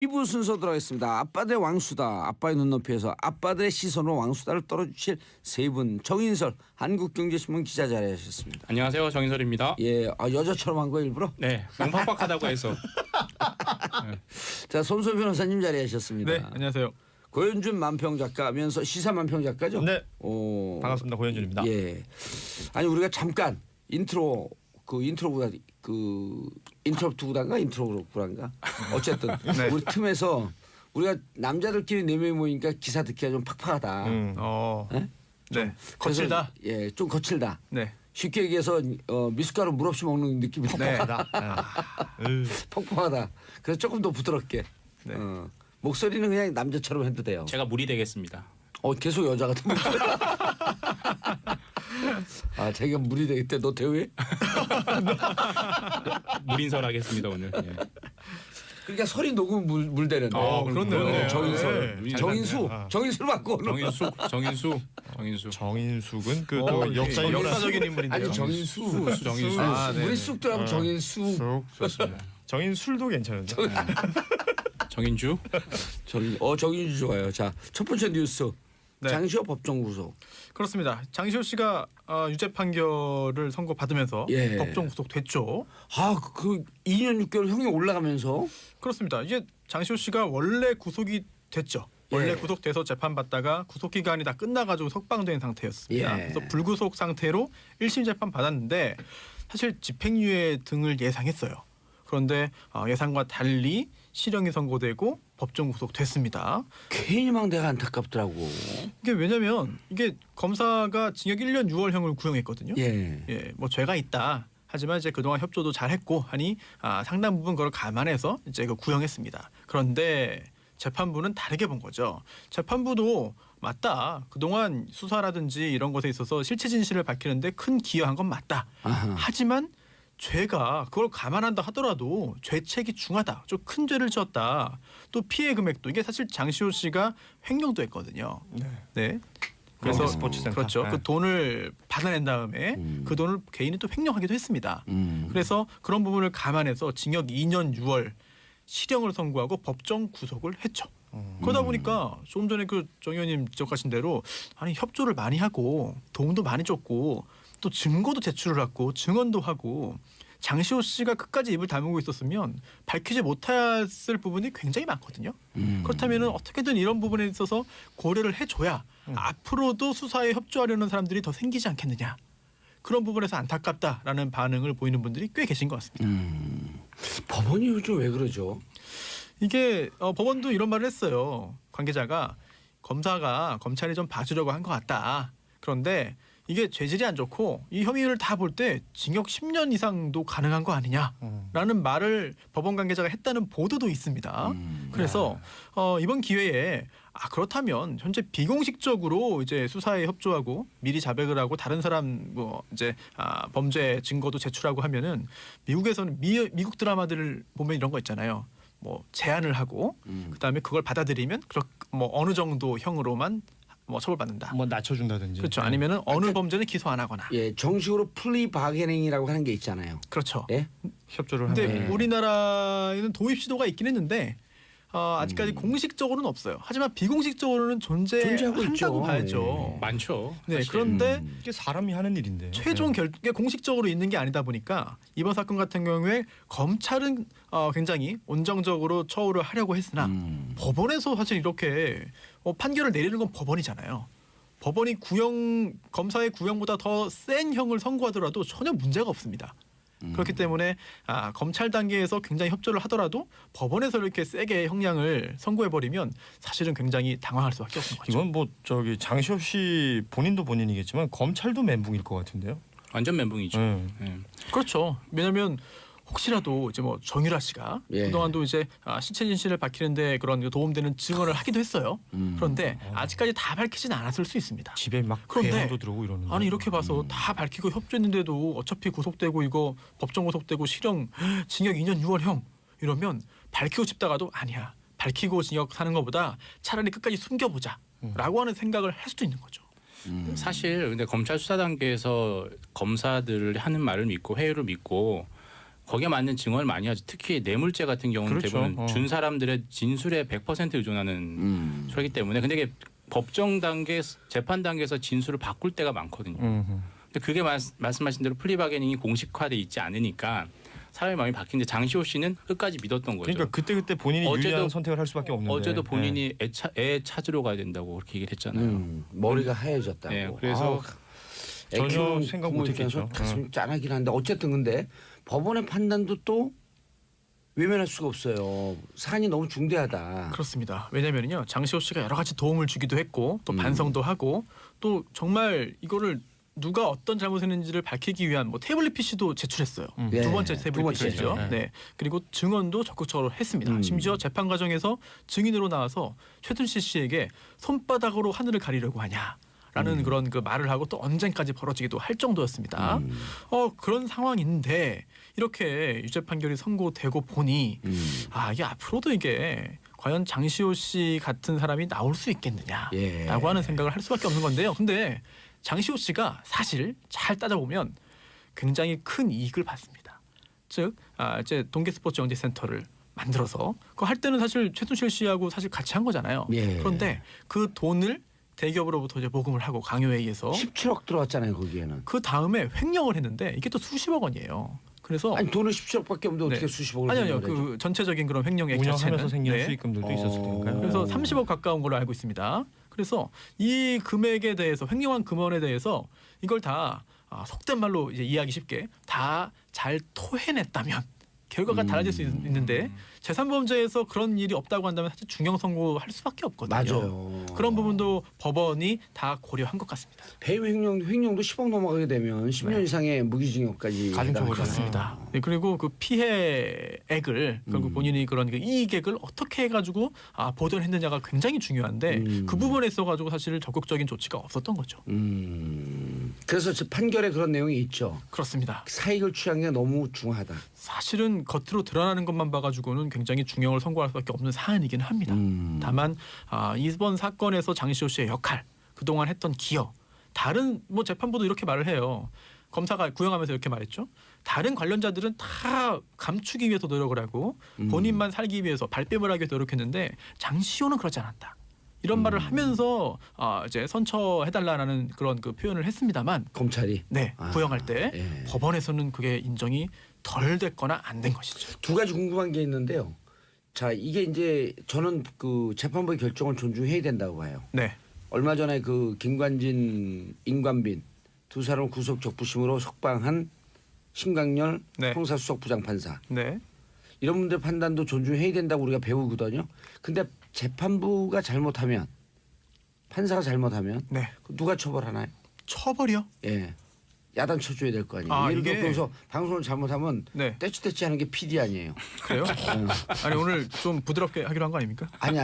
2부 순서 들어가겠습니다. 아빠들의 왕수다. 아빠의 눈높이에서 아빠들의 시선으로 왕수다를 떨어주실 세 분. 정인설 한국경제신문 기자 자리하셨습니다. 안녕하세요. 정인설입니다. 예, 여자처럼 한 거 일부러? 네, 너무 팍팍하다고 해서. 네. 자, 손소 변호사님 자리하셨습니다. 네, 안녕하세요. 고현준 만평 작가면서 시사 만평 작가죠? 네. 반갑습니다. 고현준입니다. 예. 아니 우리가 잠깐 인트로 인트로구단가 어쨌든 네. 우리 틈에서 우리가 남자들끼리 4명이 모이니까 기사 듣기가 좀 팍팍하다. 네. 네. 거칠다. 예, 좀 거칠다. 네. 쉽게 얘기해서 미숫가루 물 없이 먹는 느낌이 퍽퍽하다. 퍽퍽하다. 그래서 조금 더 부드럽게. 네. 목소리는 그냥 남자처럼 해도 돼요. 제가 물이 되겠습니다. 계속 여자 같은 목소리. 아, 자기가 물이 되겠대. 너 대회? 물인설 하겠습니다 오늘. 예. 그러니까 설이 녹으면 물 되는데. 그렇네요. 정인설. 네. 정인수를 바꿔. 정인숙은 그 또 역사적인 인물인데요. 아니 정인수. 네. 우리 쑥 들어가면 정인수. 좋습니다. 정인술도 괜찮은데. 정인주. 정인주 좋아요. 자, 첫 번째 뉴스. 네. 장시호 법정 구속. 그렇습니다. 장시호 씨가 유죄 판결을 선고받으면서 예. 법정 구속됐죠. 그 2년 6개월 형이 올라가면서. 그렇습니다. 이제 장시호 씨가 원래 구속이 됐죠. 원래 예. 구속돼서 재판받다가 구속 기간이 다 끝나가지고 석방된 상태였습니다. 예. 그래서 불구속 상태로 1심 재판 받았는데 사실 집행유예 등을 예상했어요. 그런데 예상과 달리 실형이 선고되고 법정 구속됐습니다. 괜히 막 내가 안타깝더라고. 이게 왜냐면 이게 검사가 징역 1년 6월형을 구형했거든요. 예. 뭐 죄가 있다. 하지만 이제 그동안 협조도 잘했고 하니 상당 부분 그걸 감안해서 이제 그 구형했습니다. 그런데 재판부는 다르게 본 거죠. 재판부도 맞다. 그동안 수사라든지 이런 것에 있어서 실체 진실을 밝히는데 큰 기여한 건 맞다. 아하. 하지만 죄가 그걸 감안한다 하더라도 죄책이 중하다. 좀 큰 죄를 지었다. 또 피해 금액도 이게 사실 장시호 씨가 횡령도 했거든요. 네. 그래서 스포츠센터. 그렇죠. 네. 그 돈을 받아낸 다음에 그 돈을 개인이 또 횡령하기도 했습니다. 그래서 그런 부분을 감안해서 징역 2년 6월 실형을 선고하고 법정 구속을 했죠. 그러다 보니까 좀 전에 그 정 의원님 지적하신 대로 아니 협조를 많이 하고 도움도 많이 줬고 또 증거도 제출을 하고 증언도 하고 장시호 씨가 끝까지 입을 다물고 있었으면 밝히지 못했을 부분이 굉장히 많거든요. 그렇다면 어떻게든 이런 부분에 있어서 고려를 해줘야 앞으로도 수사에 협조하려는 사람들이 더 생기지 않겠느냐. 그런 부분에서 안타깝다라는 반응을 보이는 분들이 꽤 계신 것 같습니다. 법원이 요즘 왜 그러죠? 이게 법원도 이런 말을 했어요. 관계자가 검찰이 좀 봐주려고 한 것 같다. 그런데 이게 죄질이 안 좋고 이 혐의를 다 볼 때 징역 10년 이상도 가능한 거 아니냐라는 말을 법원 관계자가 했다는 보도도 있습니다. 그래서 이번 기회에 그렇다면 현재 비공식적으로 이제 수사에 협조하고 미리 자백을 하고 다른 사람 범죄 증거도 제출하고 하면은 미국에서는 미국 드라마들을 보면 이런 거 있잖아요. 뭐 제안을 하고 그다음에 그걸 받아들이면 뭐 어느 정도 형으로만 처벌받는다. 뭐 낮춰준다든지. 그렇죠. 아니면은 어느 범죄는 기소 안 하거나. 예, 정식으로 플리 바게닝이라고 하는 게 있잖아요. 그렇죠. 예? 협조를 근데 하면. 우리나라에는 도입 시도가 있긴 했는데 아직까지 공식적으로는 없어요. 하지만 비공식적으로는 존재하고 있죠. 한다고 봐야죠. 많죠. 네, 사실. 그런데 이게 사람이 하는 일인데. 최종 결국에 공식적으로 있는 게 아니다 보니까 이번 사건 같은 경우에 검찰은 굉장히 온정적으로 처우를 하려고 했으나 법원에서 사실 이렇게 판결을 내리는 건 법원이잖아요. 법원이 검사의 구형보다 더 센 형을 선고하더라도 전혀 문제가 없습니다. 그렇기 때문에 검찰 단계에서 굉장히 협조를 하더라도 법원에서 이렇게 세게 형량을 선고해버리면 사실은 굉장히 당황할 수밖에 없는 거죠. 이건 뭐 장시호 씨 본인도 본인이겠지만 검찰도 멘붕일 것 같은데요. 완전 멘붕이죠. 네. 그렇죠. 왜냐하면 혹시라도 이제 뭐 정유라 씨가 그동안도 이제 시체 진실을 밝히는데 그런 도움되는 증언을 하기도 했어요. 그런데 아직까지 다 밝히진 않았을 수 있습니다. 집에 막 괴한도 들어오고 이러는데. 아니 이렇게 봐서 다 밝히고 협조했는데도 어차피 구속되고 이거 법정 구속되고 실형 징역 2년 6월형 이러면 밝히고 싶다가도 아니야. 밝히고 징역 사는 것보다 차라리 끝까지 숨겨보자라고 하는 생각을 할 수도 있는 거죠. 사실 근데 검찰 수사 단계에서 검사들 하는 말을 믿고 회유를 믿고 거기에 맞는 증언을 많이 하죠. 특히 뇌물죄 같은 경우는 그렇죠. 대부분 준 사람들의 진술에 100% 의존하는 소리기 때문에 근데 이게 법정 단계, 재판 단계에서 진술을 바꿀 때가 많거든요. 근데 그게 말씀하신 대로 플리바게닝이 공식화돼 있지 않으니까 사람의 마음이 바뀌는데 장시호 씨는 끝까지 믿었던 거죠. 그러니까 그때 본인이 유리한 선택을 할 수밖에 없는데. 어제도 본인이 애 찾으러 가야 된다고 그렇게 얘기를 했잖아요. 머리가 하얘졌다고. 네, 그래서 전혀 생각 못했겠죠. 가슴이 짠하긴 한데 어쨌든 근데 법원의 판단도 또 외면할 수가 없어요. 사안이 너무 중대하다. 그렇습니다. 왜냐면요 장시호 씨가 여러 가지 도움을 주기도 했고 또 반성도 하고 또 정말 이거를 누가 어떤 잘못했는지를 밝히기 위한 뭐 태블릿 PC도 제출했어요. 예, 두 번째 두 태블릿 번째. PC죠. 예. 네. 그리고 증언도 적극적으로 했습니다. 심지어 재판 과정에서 증인으로 나와서 최순실 씨에게 손바닥으로 하늘을 가리려고 하냐라는 그런 그 말을 하고 또 언젠까지 벌어지기도 할 정도였습니다. 그런 상황인데 이렇게 유죄 판결이 선고되고 보니 이게 앞으로도 이게 과연 장시호 씨 같은 사람이 나올 수 있겠느냐라고 예. 하는 생각을 할 수밖에 없는 건데요. 근데 장시호 씨가 사실 잘 따져보면 굉장히 큰 이익을 받습니다. 즉 이제 동계스포츠영재센터를 만들어서 그거 할 때는 사실 최순실 씨하고 사실 같이 한 거잖아요. 예. 그런데 그 돈을 대기업으로부터 이제 모금을 하고 강요에 의해서 17억 들어왔잖아요 거기에는. 그 다음에 횡령을 했는데 이게 또 수십억 원이에요. 그래서 아니 돈은 17억밖에 없는데 어떻게 네. 수십억을 아니요 횡령을 해줘? 그 전체적인 그런 횡령액 운영하면서 자체는 생기는 네. 수익금들도 있었을 테니까요. 그래서 30억 가까운 걸로 알고 있습니다. 그래서 이 금액에 대해서 횡령한 금원에 대해서 이걸 다 속된 말로 이제 이해하기 쉽게 다 잘 토해냈다면 결과가 달라질 수 있는데 재산범죄에서 그런 일이 없다고 한다면 사실 중형 선고할 수밖에 없거든요. 맞아요. 그런 부분도 법원이 다 고려한 것 같습니다. 배임 횡령도 10억 넘어가게 되면 10년 이상의 무기징역까지 가중처벌 그렇습니다. 네, 그리고 그 피해액을 결국 본인이 그런 그 이익액을 어떻게 해가지고 보전했느냐가 굉장히 중요한데 그 부분에 있어가지고 사실 적극적인 조치가 없었던 거죠. 그래서 저 판결에 그런 내용이 있죠. 그렇습니다. 사익을 취한 게 너무 중하다. 사실은 겉으로 드러나는 것만 봐가지고는 굉장히 중형을 선고할 수밖에 없는 사안이기는 합니다. 다만 이번 사건에서 장시호 씨의 역할, 그동안 했던 기여, 다른 뭐 재판부도 이렇게 말을 해요. 검사가 구형하면서 이렇게 말했죠. 다른 관련자들은 다 감추기 위해서 노력을 하고 본인만 살기 위해서 발뺌을 하기 위해서 노력했는데 장시호는 그렇지 않았다. 이런 말을 하면서 이제 선처해달라는 그런 그 표현을 했습니다만 검찰이 네 구형할 때 예. 법원에서는 그게 인정이 덜 됐거나 안 된 것이죠. 두 가지 궁금한 게 있는데요. 자 이게 이제 저는 그 재판부의 결정을 존중해야 된다고 봐요. 네. 얼마 전에 그 김관진, 임관빈 두 사람을 구속 적부심으로 석방한 신강렬 네. 형사수석부장판사 네. 이런 분들 판단도 존중해야 된다고 우리가 배우거든요. 근데 재판부가 잘못하면 판사가 잘못하면 네. 누가 처벌하나요? 처벌이요? 예. 야단 쳐줘야 될 거 아니에요. 예를 이게- 들어서 방송을 잘못하면 네. 떼치떼치 하는 게 PD 아니에요. 그래요? 아니 오늘 좀 부드럽게 하기로 한 거 아닙니까? 아니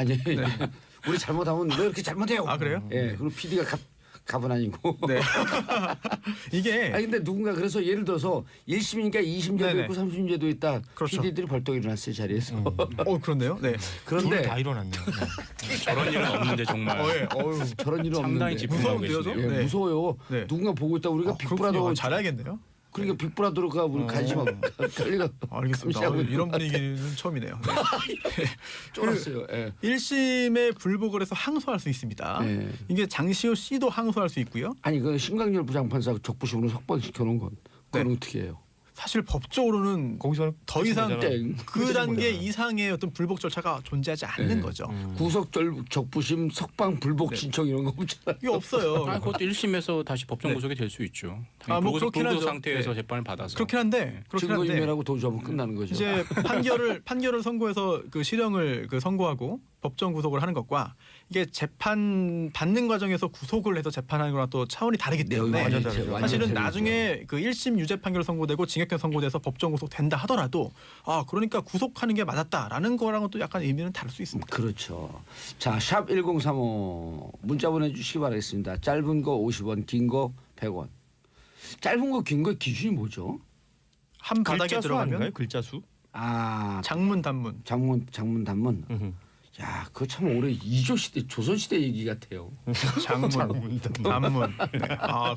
우리 잘못하면 왜 이렇게 잘못해요? 그래요? 예. 그리고 PD가 갑은 아니고. 네. 이게 아니 근데 누군가 그래서 예를 들어서 1심이니까 2심제도 네네. 있고 3심제도 있다. 그렇죠. PD들이 벌떡 일어났어요 자리에서. 그렇네요. 네. 그런데 다 일어났네요. 저런 일은 없는데 정말 저런 일은 상당히 없는데. 집중하고 무서운데요, 계시네요. 예, 네. 무서워요. 네. 누군가 보고 있다 우리가 빅브라더 그렇군요. 잘해야겠네요. 그러니까 빅브라더가 우리 관심 관리가 알겠습니다. 감시하고 이런 분위기는 처음이네요. 네. 쫄았어요. 예. 1심에 불복을 해서 항소할 수 있습니다. 네. 이게 장시호 씨도 항소할 수 있고요. 아니 그 신강렬 부장판사 적부심으로 석방시켜 놓은 건 그건 네. 어떻게 해요? 사실 법적으로는 거기서는 더 이상 거잖아. 땡. 그 단계 이상의 어떤 불복 절차가 존재하지 않는 거죠. 구속 적부심 석방 불복 신청 이런 거 없잖아요. 이게 없어요. 그것도 1심에서 다시 법정 네. 구속이 될 수 있죠. 뭐 불구속 그렇긴 하죠. 상태에서 네. 재판을 받아서. 그렇긴 한데 증거 인멸하고 도주하면 끝나는 거죠. 이제 판결을 선고해서 그 실형을 그 선고하고 법정 구속을 하는 것과 이게 재판 받는 과정에서 구속을 해서 재판하는 거랑 또 차원이 다르기 내용이 때문에 완전 다르죠. 완전 사실은 다르죠. 나중에 그 1심 유죄 판결 선고되고 징역형 선고돼서 법정 구속 된다 하더라도 그러니까 구속하는 게 맞았다라는 거랑은 또 약간 의미는 다를 수 있습니다. 그렇죠. 자, 샵 1035 문자 보내주시기 바라겠습니다. 짧은 거 50원, 긴 거 100원. 짧은 거, 긴 거 기준이 뭐죠? 한 바닥에 글자 수 아닌가요? 들어가면 글자 수? 장문 단문. 장문 단문. 야, 그거 참 오래 이조 시대, 조선 시대 얘기 같아요. 장문, 단문. 네.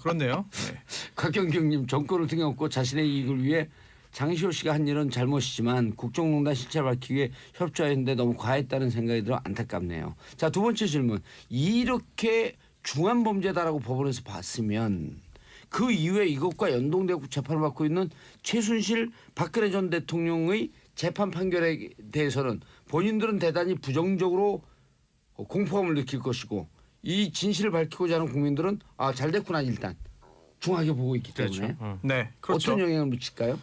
그렇네요. 네. 곽경경님 정권을 등에 업고 자신의 이익을 위해 장시호 씨가 한 일은 잘못이지만 국정농단 실체를 밝히기 위해 협조했는데 너무 과했다는 생각이 들어 안타깝네요. 자, 두 번째 질문. 이렇게 중한 범죄다라고 법원에서 봤으면 그 이후에 이것과 연동되고 재판을 받고 있는 최순실 박근혜 전 대통령의 재판 판결에 대해서는 본인들은 대단히 부정적으로 공포감을 느낄 것이고 이 진실을 밝히고자 하는 국민들은 아, 잘 됐구나 일단 중하게 보고 있기 때문에 그렇죠. 네, 그렇죠. 어떤 영향을 미칠까요?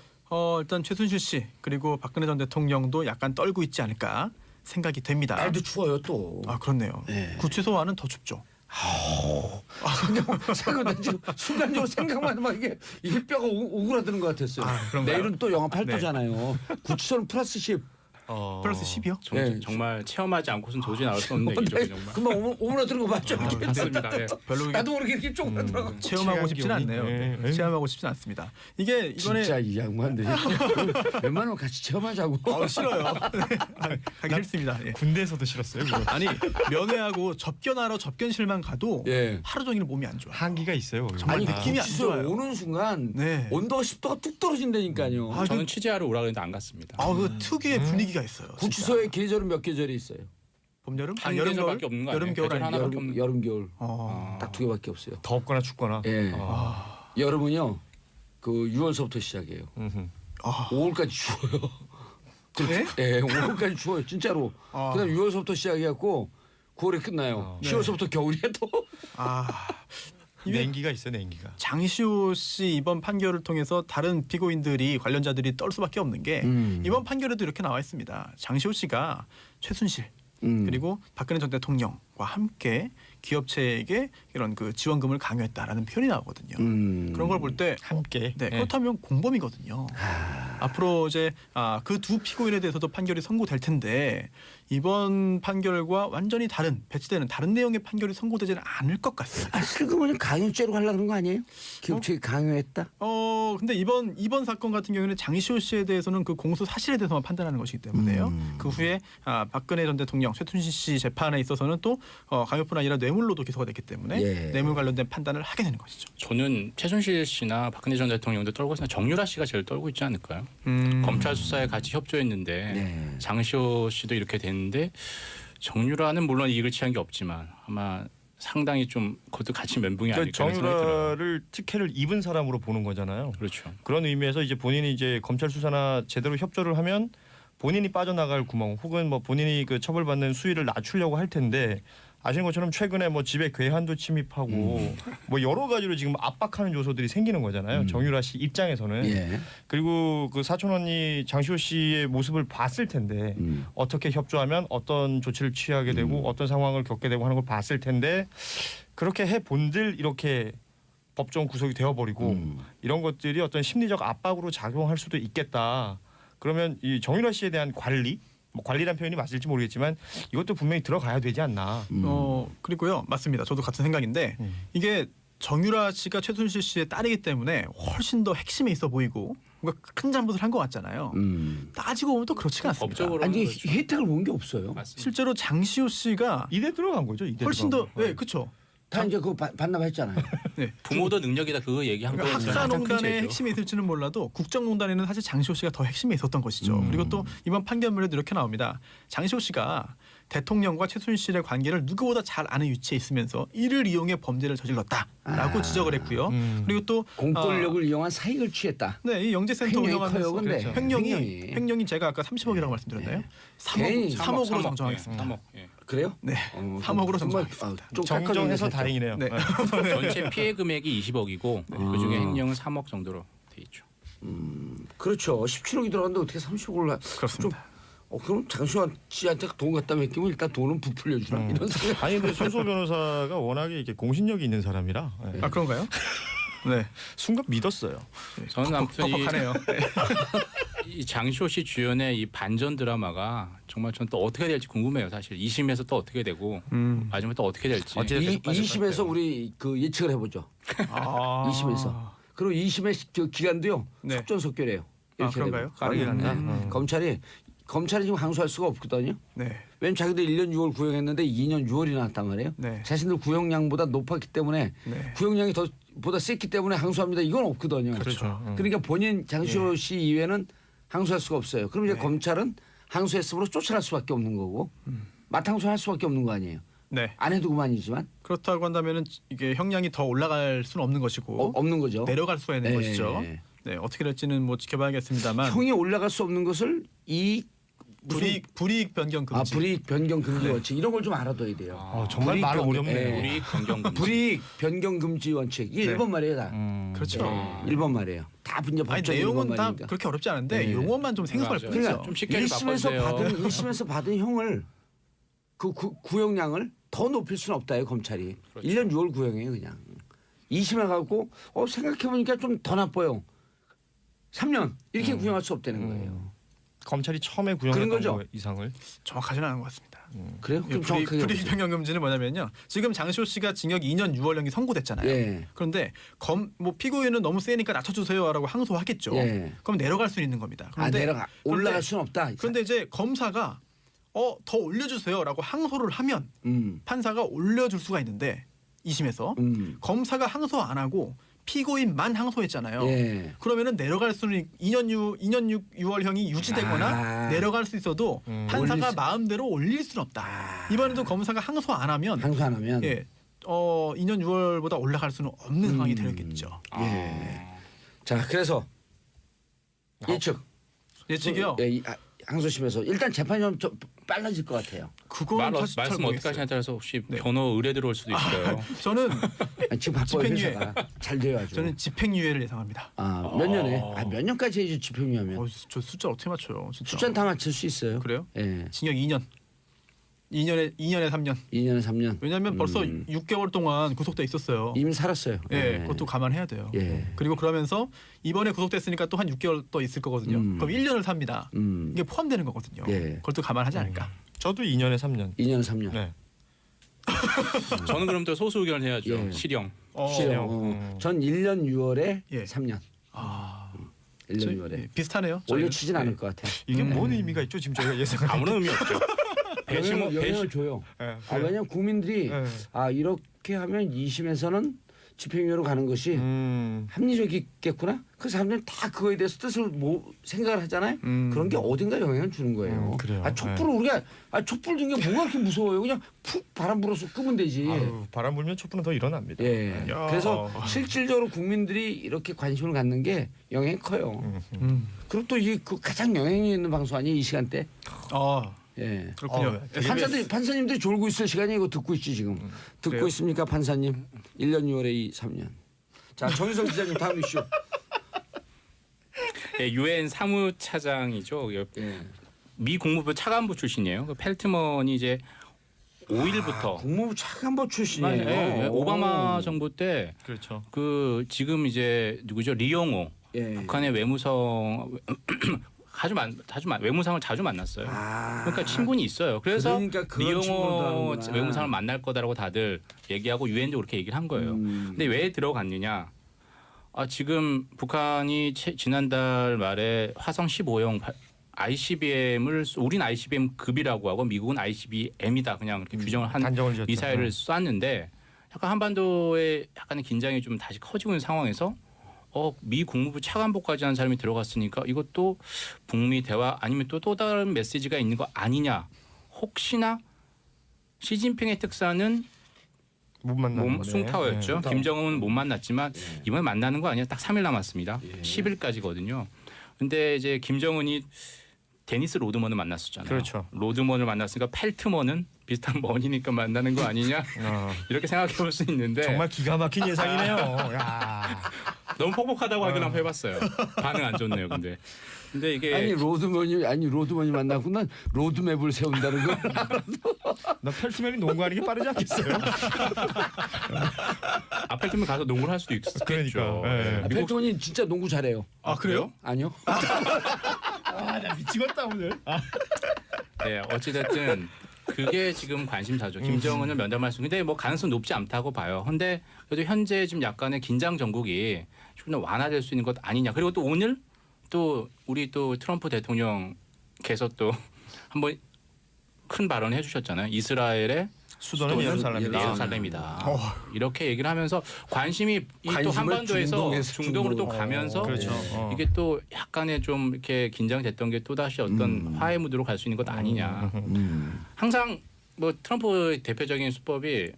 일단 최순실 씨 그리고 박근혜 전 대통령도 약간 떨고 있지 않을까 생각이 됩니다. 날도 추워요 또. 아 그렇네요. 네. 구치소와는 더 춥죠. 생각나 지금 순간적으로 생각만 하면 이게 뼈가 오그라드는 것 같았어요. 아, 그런가요? 내일은 또 영하 8도잖아요. 구치소는 플러스 10. 플러스 10이요? 네. 정말 체험하지 않고서는 도저히 나올 수 없는 얘기죠. 정말. 금방 오그라드는 거 맞죠? 이렇게? 맞습니다. 예. 별로 나도 모르게 이렇게 쪼그라들어. 체험하고 취향 싶진 기운이? 않네요. 네. 네. 체험하고 싶진 않습니다. 이게 이번에 진짜 이 양반들이 웬만하면 같이 체험하자고. 싫어요. 네. 가기 싫습니다. 예. 군대에서도 싫었어요. 그거. 아니 면회하고 접견하러 접견실만 가도 예. 하루 종일 몸이 안 좋아. 한기가 있어요. 정말 아니 느낌이 안 구치소에 좋아요. 오는 순간 네. 온도가 10도가 뚝 떨어진다니까요. 아, 저는 취재하러 오라 그랬는데 안 갔습니다. 그 특유의 분위기가 있어요. 구치소의 계절은 몇 계절이 있어요? 봄 여름? 한 여름 겨울? 계절밖에 없는 거 여름 아니에요? 겨울 계절 아니에요? 하나밖에 없는 여름 겨울 어. 딱 두 개밖에 없어요. 덥거나 춥거나. 예. 아. 여름은요 그 6월서부터 시작이에요. 음흠. 5월까지 추워요. 그래? 예, 5월까지 추워요 진짜로. 아. 그다음 6월서부터 시작해갖고 9월에 끝나요. 네. 10월서부터 겨울이야 또. 아. 이게 냉기가 있어 냉기가. 장시호 씨 이번 판결을 통해서 다른 피고인들이 관련자들이 떨 수밖에 없는 게 이번 판결에도 이렇게 나와 있습니다. 장시호 씨가 최순실 그리고 박근혜 전 대통령과 함께 기업체에게 이런 그 지원금을 강요했다라는 표현이 나오거든요. 그런 걸 볼 때 함께. 네, 예. 그렇다면 공범이거든요. 앞으로 이제 그 두 피고인에 대해서도 판결이 선고될 텐데 이번 판결과 완전히 다른 배치되는 다른 내용의 판결이 선고되지는 않을 것 같습니다. 아, 슬그머니 강요죄로 하려는 거 아니에요? 기업체에 강요했다? 근데 이번 사건 같은 경우에는 장시호 씨에 대해서는 그 공소 사실에 대해서만 판단하는 것이기 때문에요. 그 후에 박근혜 전 대통령, 최순실 씨 재판에 있어서는 또 강요뿐 아니라 뇌물로도 기소가 됐기 때문에 예. 뇌물 관련된 판단을 하게 되는 것이죠. 저는 최순실 씨나 박근혜 전 대통령도 떨고 있으나 정유라 씨가 제일 떨고 있지 않을까요? 검찰 수사에 같이 협조했는데 네. 장시호 씨도 이렇게 됐는데 정유라는 물론 이익을 취한 게 없지만 아마 상당히 좀 그것도 같이 멘붕이 그러니까 아닐까 하는 생각이 들어요. 정유라를 특혜를 입은 사람으로 보는 거잖아요. 그렇죠. 그런 의미에서 이제 본인이 이제 검찰 수사나 제대로 협조를 하면 본인이 빠져나갈 구멍 혹은 뭐 본인이 그 처벌받는 수위를 낮추려고 할 텐데 아시는 것처럼 최근에 뭐 집에 괴한도 침입하고 뭐 여러 가지로 지금 압박하는 요소들이 생기는 거잖아요. 정유라 씨 입장에서는. 예. 그리고 그 사촌 언니 장시호 씨의 모습을 봤을 텐데 어떻게 협조하면 어떤 조치를 취하게 되고 어떤 상황을 겪게 되고 하는 걸 봤을 텐데 그렇게 해 본들 이렇게 법정 구속이 되어버리고 이런 것들이 어떤 심리적 압박으로 작용할 수도 있겠다. 그러면 이 정유라 씨에 대한 관리, 뭐 관리란 표현이 맞을지 모르겠지만 이것도 분명히 들어가야 되지 않나. 그리고요. 맞습니다. 저도 같은 생각인데 이게 정유라 씨가 최순실 씨의 딸이기 때문에 훨씬 더 핵심에 있어 보이고 뭔가 큰 잘못을 한 것 같잖아요. 따지고 보면 또 그렇지가 않습니다. 법적으로 아니 그렇죠. 혜택을 본 게 없어요. 맞습니다. 실제로 장시호 씨가 이대 들어간 거죠. 이대 훨씬 더 들어간 거. 그렇죠. 다 이제 그거 반납했잖아요. 부모도 능력이다 그거 얘기한 거예요. 학사농단의 핵심에 있을지는 몰라도 국정농단에는 사실 장시호 씨가 더 핵심에 있었던 것이죠. 그리고 또 이번 판결문에도 이렇게 나옵니다. 장시호 씨가 대통령과 최순실의 관계를 누구보다 잘 아는 위치에 있으면서 이를 이용해 범죄를 저질렀다라고 지적을 했고요. 그리고 또 공권력을 이용한 사익을 취했다. 네, 이 영재센터 횡령이 운영하면서 커요, 근데. 횡령이 제가 아까 30억이라고 말씀드렸나요? 괜히 3억으로 정정하겠습니다. 3억. 예. 그래요? 네, 3억으로 정정하겠습니다. 좀 정정해서 깎아주네, 다행이네요. 네. 전체 피해 금액이 20억이고 그중에 횡령은 3억 정도로 돼 있죠. 그렇죠. 17억이 들어갔는데 어떻게 30억을 그렇습니다. 그럼 장시호 씨한테 돈 갖다 맡기면 일단 돈은 부풀려 주라 이런 생각. 아니 근데 손소 변호사가 워낙에 이렇게 공신력이 있는 사람이라 예. 아 그런가요? 네, 순간 믿었어요. 저는 아무튼 퍽퍽하네요. 이 장시호 씨 주연의 이 반전 드라마가 정말 저는 또 어떻게 될지 궁금해요. 사실 2심에서 또 어떻게 되고 마지막에 또 어떻게 될지. 어찌됐든 2심에서 우리 그 예측을 해보죠. 2심에서. 그리고 2심의 그 기간도요. 네. 속전속결해요. 아, 그런가요? 빠르긴 하네. 검찰이 지금 항소할 수가 없거든요. 네. 왜냐면 자기들 1년 6월 구형했는데 2년 6월이 나왔단 말이에요. 네. 자신들 구형량보다 높았기 때문에 네. 구형량이 더 보다 셌기 때문에 항소합니다. 이건 없거든요. 그렇죠. 그러니까 본인 장시호 예. 씨 이외에는 항소할 수가 없어요. 그럼 이제 네. 검찰은 항소했으므로 쫓아날 수밖에 없는 거고 맞항소할 수밖에 없는 거 아니에요. 네. 안 해도 그만이지만 그렇다고 한다면은 이게 형량이 더 올라갈 수는 없는 것이고 없는 거죠. 내려갈 수가 있는 예. 것이죠. 네, 어떻게 될지는 뭐 지켜봐야겠습니다만 형이 올라갈 수 없는 것을 이 불이익 변경 금지. 불이익 변경 금지 원칙 이런 걸 좀 알아둬야 돼요. 정말 말 어렵네요. 우리 변경 금지. 불이익 변경 금지 원칙 이게 네. 일본 말이에요 다. 그렇죠. 일본 말이에요. 다 이제 아니 법적 내용은 일본 다 말이니까. 그렇게 어렵지 않은데 네. 용어만 좀 생소할 맞아요. 뿐이죠. 그러니까 좀 쉽게 좀 1심에서 받은 형을 그 구형량을 더 높일 수는 없다요 검찰이. 그렇죠. 1년 6월 구형이에요 그냥. 2심에 가고 생각해보니까 좀 더 나빠요. 3년 이렇게 구형할 수 없다는 거예요. 검찰이 처음에 그런 구형했던 거죠. 거 이상을 정확하지는 않은 것 같습니다. 그래요? 그럼 정확하게 불이익 해보세요. 변경 금지는 뭐냐면요. 지금 장시호 씨가 징역 2년 6월형이 선고됐잖아요. 예. 그런데 뭐 피고인은 너무 세니까 낮춰주세요라고 항소하겠죠. 예. 그럼 내려갈 수 있는 겁니다. 올라갈 그런데- 수는 없다. 그런데 이제 검사가 더 올려주세요라고 항소를 하면 판사가 올려줄 수가 있는데 2심에서 검사가 항소 안 하고 피고인만 항소했잖아요. 예. 그러면은 내려갈 수는 2년 6월형이 유지되거나 내려갈 수 있어도 판사가 마음대로 올릴 수는 없다. 이번에도 검사가 항소 안 하면 항소 안 하면 예, 2년 6월보다 올라갈 수는 없는 상황이 되겠죠. 예. 자 그래서 예측 예측이요. 예, 항소심에서 일단 재판이 좀 빨라질 것 같아요. 그건 사실 잘 말씀 어떻게 모르겠어요. 하시냐에 따라서 혹시 네. 변호 의뢰 들어올 수도 있어요. 저는 아니, 지금 바빠요 집행유예. 회사가 잘 돼가지고. 저는 집행유예를 예상합니다. 몇 년에? 몇 년까지 해야지 집행유예하면? 저 숫자 어떻게 맞춰요? 진짜. 숫자는 다 맞출 수 있어요. 그래요? 예. 징역 2년. 2년에 3년. 2년에 3년. 왜냐하면 벌써 6개월 동안 구속돼 있었어요. 이미 살았어요. 예, 그것도 감안해야 돼요. 예. 그리고 그러면서 이번에 구속됐으니까 또 한 6개월 더 있을 거거든요. 그럼 1년을 삽니다. 음. 이게 포함되는 거거든요. 예. 그것도 감안하지 않을까. 저도 2년에 3년. 2년에 3년. 네. 저는 그럼 또 소수 의견을 해야죠. 예. 실형. 실형. 전 1년 6월에 예. 3년. 아, 1년 6월에. 비슷하네요. 올려치진 저희는. 않을 것 같아요. 이게 뭔 의미가 있죠? 지금 저희가 예상하는. 아무런 의미 없죠. 영향을 줘요. 예, 왜냐하면 국민들이 예. 이렇게 하면 2심에서는 집행유예로 가는 것이 합리적이겠구나. 그 사람들은 다 그거에 대해서 뜻을 생각을 하잖아요. 그런 게 어딘가 영향을 주는 거예요. 그래요. 촛불을 우리가 촛불 든 게 뭐가 그렇게 무서워요. 그냥 푹 바람 불어서 끄면 되지. 아유, 바람 불면 촛불은 더 일어납니다. 예. 야. 그래서 실질적으로 국민들이 이렇게 관심을 갖는 게 영향이 커요. 그리고 또 이 가장 영향이 있는 방송 아니에요 이 시간대. 예. 그렇군요. 판사님들이 졸고 있을 시간이 이거 듣고 있지 지금. 듣고 그래요? 있습니까 판사님? 1년 6월에 3년. 자 정유성 기자님 다음 이슈. 예, 유엔 사무차장이죠. 예. 미 국무부 차관부 출신이에요. 그 펠트먼이 이제 5일부터 국무부 차관보 출신이에요. 예, 오. 오바마 정부 때 그렇죠. 그 지금 이제 누구죠? 리용호 예. 북한의 외무성 외무상을 자주 만났어요. 그러니까 친분이 있어요. 그래서 그러니까 그런 친분도 리용호 하는구나. 외무상을 만날 거다라고 다들 얘기하고 유엔도 그렇게 얘기를 한 거예요. 근데 왜 들어갔느냐? 지금 북한이 지난달 말에 화성 15형 ICBM을 우린 ICBM 급이라고 하고 미국은 ICBM이다 그냥 이렇게 규정을 한 단정을 지었죠. 미사일을 쐈는데 약간 한반도에 약간의 긴장이 좀 다시 커지고 있는 상황에서 미 국무부 차관보까지 한 사람이 들어갔으니까 이것도 북미 대화 아니면 또 다른 메시지가 있는 거 아니냐. 혹시나 시진핑의 특사는 못 만나는 거네. 숭타오였죠. 네. 김정은은 못 만났지만 이번에 만나는 거 아니야. 딱 3일 남았습니다. 예. 10일까지거든요. 근데 이제 김정은이 데니스 로드먼을 만났었잖아요. 그렇죠. 로드먼을 만났으니까 펠트먼은 비슷한 머니니까 만나는 거 아니냐. 이렇게 생각해 볼 수 있는데 정말 기가 막힌 예상이네요. 야. 너무 퍽퍽하다고 하긴 한번 해봤어요. 반응 안 좋네요. 근데 이게 로드먼이 만나고 난 로드맵을 세운다는 거. 나 펠트맨이 농구하는 게 빠르지 않겠어요? 펠트먼 가서 농구를 할 수도 있겠죠. 그러니까, 예. 미국 펠트먼이 진짜 농구 잘해요. 그래요? 아니요. 나 미치겠다 오늘. 네, 어찌됐든 그게 지금 관심사죠. 김정은을 면담할 수. 근데 뭐 가능성 높지 않다고 봐요. 근데 그래도 현재 지금 약간의 긴장 정국이 좀 완화될 수 있는 것 아니냐. 그리고 또 오늘 또 우리 또 트럼프 대통령께서 또 한번 큰 발언을 해주셨잖아요. 이스라엘의 수도는 예루살렘이다. 예루살렘이다. 이렇게 얘기를 하면서 관심이 이 또 관심을 한반도에서 중동에서 중동으로 또 중동으로. 가면서 그렇죠. 이게 또 약간의 좀 이렇게 긴장됐던 게 또 다시 어떤 화해 무드로 갈 수 있는 것 아니냐. 항상 뭐 트럼프 대표적인 수법이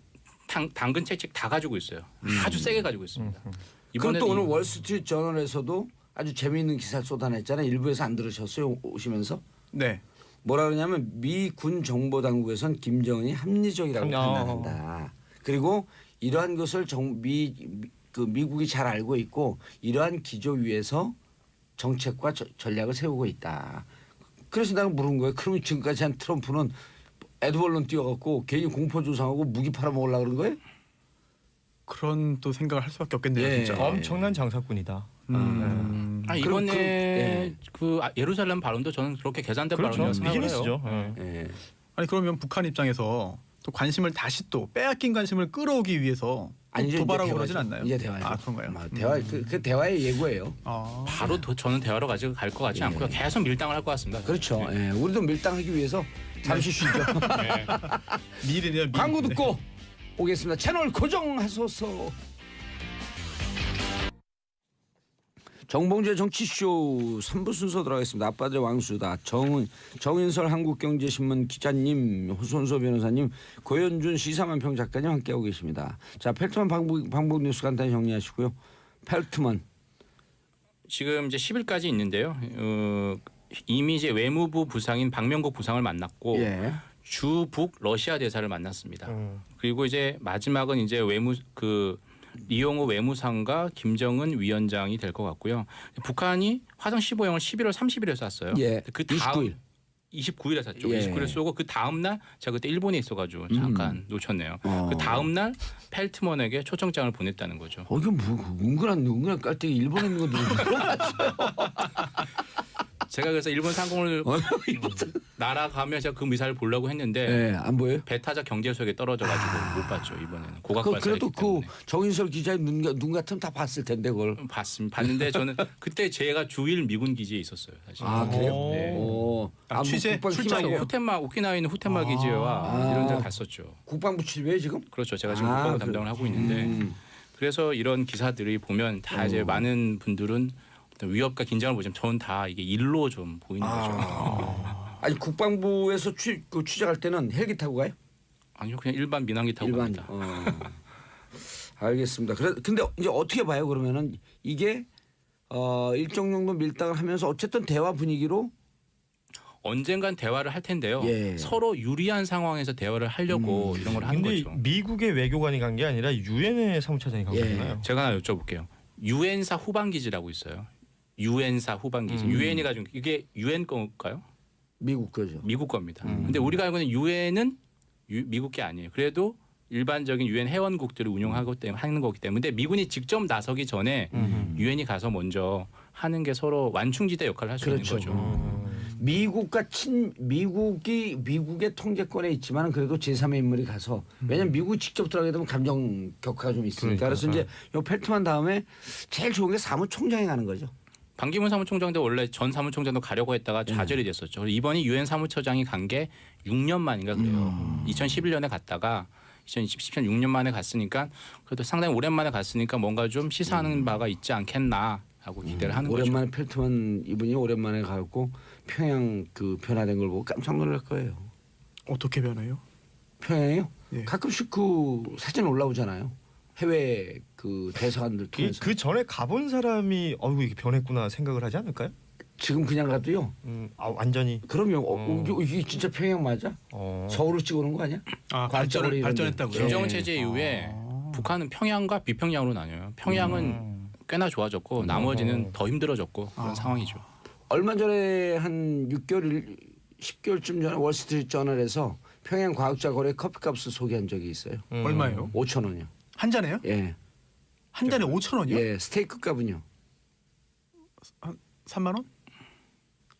당근 채찍 다 가지고 있어요. 아주 세게 가지고 있습니다. 그럼 이번에도 또 오늘 월스트리트 저널에서도 아주 재미있는 기사를 쏟아냈잖아요. 일부에서 안 들으셨어요? 오시면서? 네. 뭐라 그러냐면 미 군 정보 당국에선 김정은이 합리적이라고 판단한다. 그리고 이러한 것을 미국이 잘 알고 있고 이러한 기조 위에서 정책과 전략을 세우고 있다. 그래서 내가 물은 거예요. 그러면 지금까지 한 트럼프는 에드벌론 뛰어갖고 괜히 공포 조성하고 무기 팔아먹으려고 그런 거예요? 그런 또 생각을 할 수밖에 없겠네요. 예. 진짜. 엄청난 장사꾼이다. 이번에 그 예루살렘 발언도 저는 그렇게 계산된 그렇죠. 발언이라고 생각을 해요. 비즈니스죠. 예. 아니 그러면 북한 입장에서 또 관심을 다시 또 빼앗긴 관심을 끌어오기 위해서 또 아니죠. 도발하고 이제 그러진 대화죠. 않나요? 이제 대화죠. 아 그런가요? 대화 그 대화의 예고예요. 바로 저는 대화로 가지고 갈 것 같지 않고요. 계속 밀당을 할 것 같습니다. 그렇죠. 예. 우리도 밀당하기 위해서 잠시 쉬죠. 미리네요. 미리. 광고 듣고 오겠습니다. 채널 고정하소서. 정봉재 정치쇼 3부 순서 들어가겠습니다. 아빠들의 왕수다. 정인설 한국경제신문 기자님, 호선소 변호사님, 고현준 시사만평 작가님 함께하고 계십니다. 자, 펠트만 방북 뉴스 간단히 정리하시고요. 펠트만. 지금 이제 10일까지 있는데요. 이미 이제 외무부 부상인 박명국 부상을 만났고 예. 주북 러시아 대사를 만났습니다. 그리고 이제 마지막은 이제 리용호 외무상과 김정은 위원장이 될 것 같고요. 북한이 화성 15형을 11월 30일에 쐈어요. 예. 그 다음 29일. 29일에 쐈죠. 예. 29일에 쏘고 그 다음 날 제가 그때 일본에 있어가지고 잠깐 놓쳤네요. 그 다음 날 펠트먼에게 초청장을 보냈다는 거죠. 이게 뭐 은근한 깔때기 일본에 있는 거 누구 물어봤어요? 제가 그래서 일본 상공을 날아가면 제가 그 미사를 보려고 했는데 네, 안 보여요? 배타적 경제소에 떨어져가지고 못 봤죠 이번에는. 고각 그래도 발사했기 그 때문에. 정인설 기자의 눈 같으면 다 봤을 텐데 그걸. 봤는데 저는 그때 제가 주일 미군 기지에 있었어요. 사실. 아 그래요? 네. 오. 취재 국방 출장이에요? 팀하고 후텐마 오키나와에 있는 후텐마 기지와 이런 데 갔었죠. 국방부 출입에 지금? 그렇죠. 제가 지금 국방부 담당을 하고 있는데 그래서 이런 기사들이 보면 다 이제 많은 분들은 어떤 위협과 긴장을 보시면 저는 다 이게 일로 좀 보이는 거죠. 아니 국방부에서 취재할 때는 헬기 타고 가요? 아니요, 그냥 일반 민항기 타고 갑니다. 알겠습니다. 근데 이제 어떻게 봐요? 그러면은 이게 일정 정도 밀당을 하면서 어쨌든 대화 분위기로 언젠간 대화를 할 텐데요. 예. 서로 유리한 상황에서 대화를 하려고 이런 걸 하는 근데 거죠. 미국의 외교관이 간 게 아니라 유엔의 사무차장이 간 예. 거잖아요. 제가 하나 여쭤볼게요. 유엔사 후방 기지라고 있어요. 유엔사 후방 기지. 유엔이 가지고 이게 유엔 건가요? 미국 거죠. 미국 겁니다. 근데 우리가 알고 있는 유엔은 미국 게 아니에요. 그래도 일반적인 유엔 회원국들을 운영하고 하는 거기 때문에 미군이 직접 나서기 전에 유엔이 가서 먼저 하는 게 서로 완충지대 역할을 할 수 그렇죠. 있는 거죠. 미국의 통제권에 있지만 그래도 제3의 인물이 가서 왜냐면 미국이 직접 들어가게 되면 감정 격화가 좀 있으니까 그래서 이제 요 펠트만 다음에 제일 좋은 게 사무총장이 가는 거죠. 반기문 사무총장도 원래 전 사무총장도 가려고 했다가 좌절이 됐었죠. 그래서 이번이 유엔 사무처장이 간 게 6년 만인가 그래요. 2011년에 갔다가 2017년 6년 만에 갔으니까 그래도 상당히 오랜만에 갔으니까 뭔가 좀 시사하는 바가 있지 않겠나 하고 기대를 하는 거죠. 오랜만에 펠트만 이분이 오랜만에 가고 평양 그 변화된 걸 보고 깜짝 놀랄 거예요. 어떻게 변해요? 평양이요? 예. 가끔씩 그 사진 올라오잖아요. 해외 그 대사관들 통해서. 그 전에 가본 사람이 이게 변했구나 생각을 하지 않을까요? 지금 그냥 가도요. 완전히. 그럼요. 이게 진짜 평양 맞아? 서울을 찍어오는 거 아니야? 발전했다고요? 김정은 체제 이후에 북한은 평양과 비평양으로 나뉘어요. 평양은 꽤나 좋아졌고 나머지는 더 힘들어졌고 그런 상황이죠. 얼마 전에 한 6개월, 10개월쯤 전에 월스트리트 저널에서 평양 과학자 거래 커피값을 소개한 적이 있어요. 얼마예요? 5천 원이요. 한 잔에요? 예. 한 잔에 5,000원이요? 예. 스테이크 값은요? 3만 원?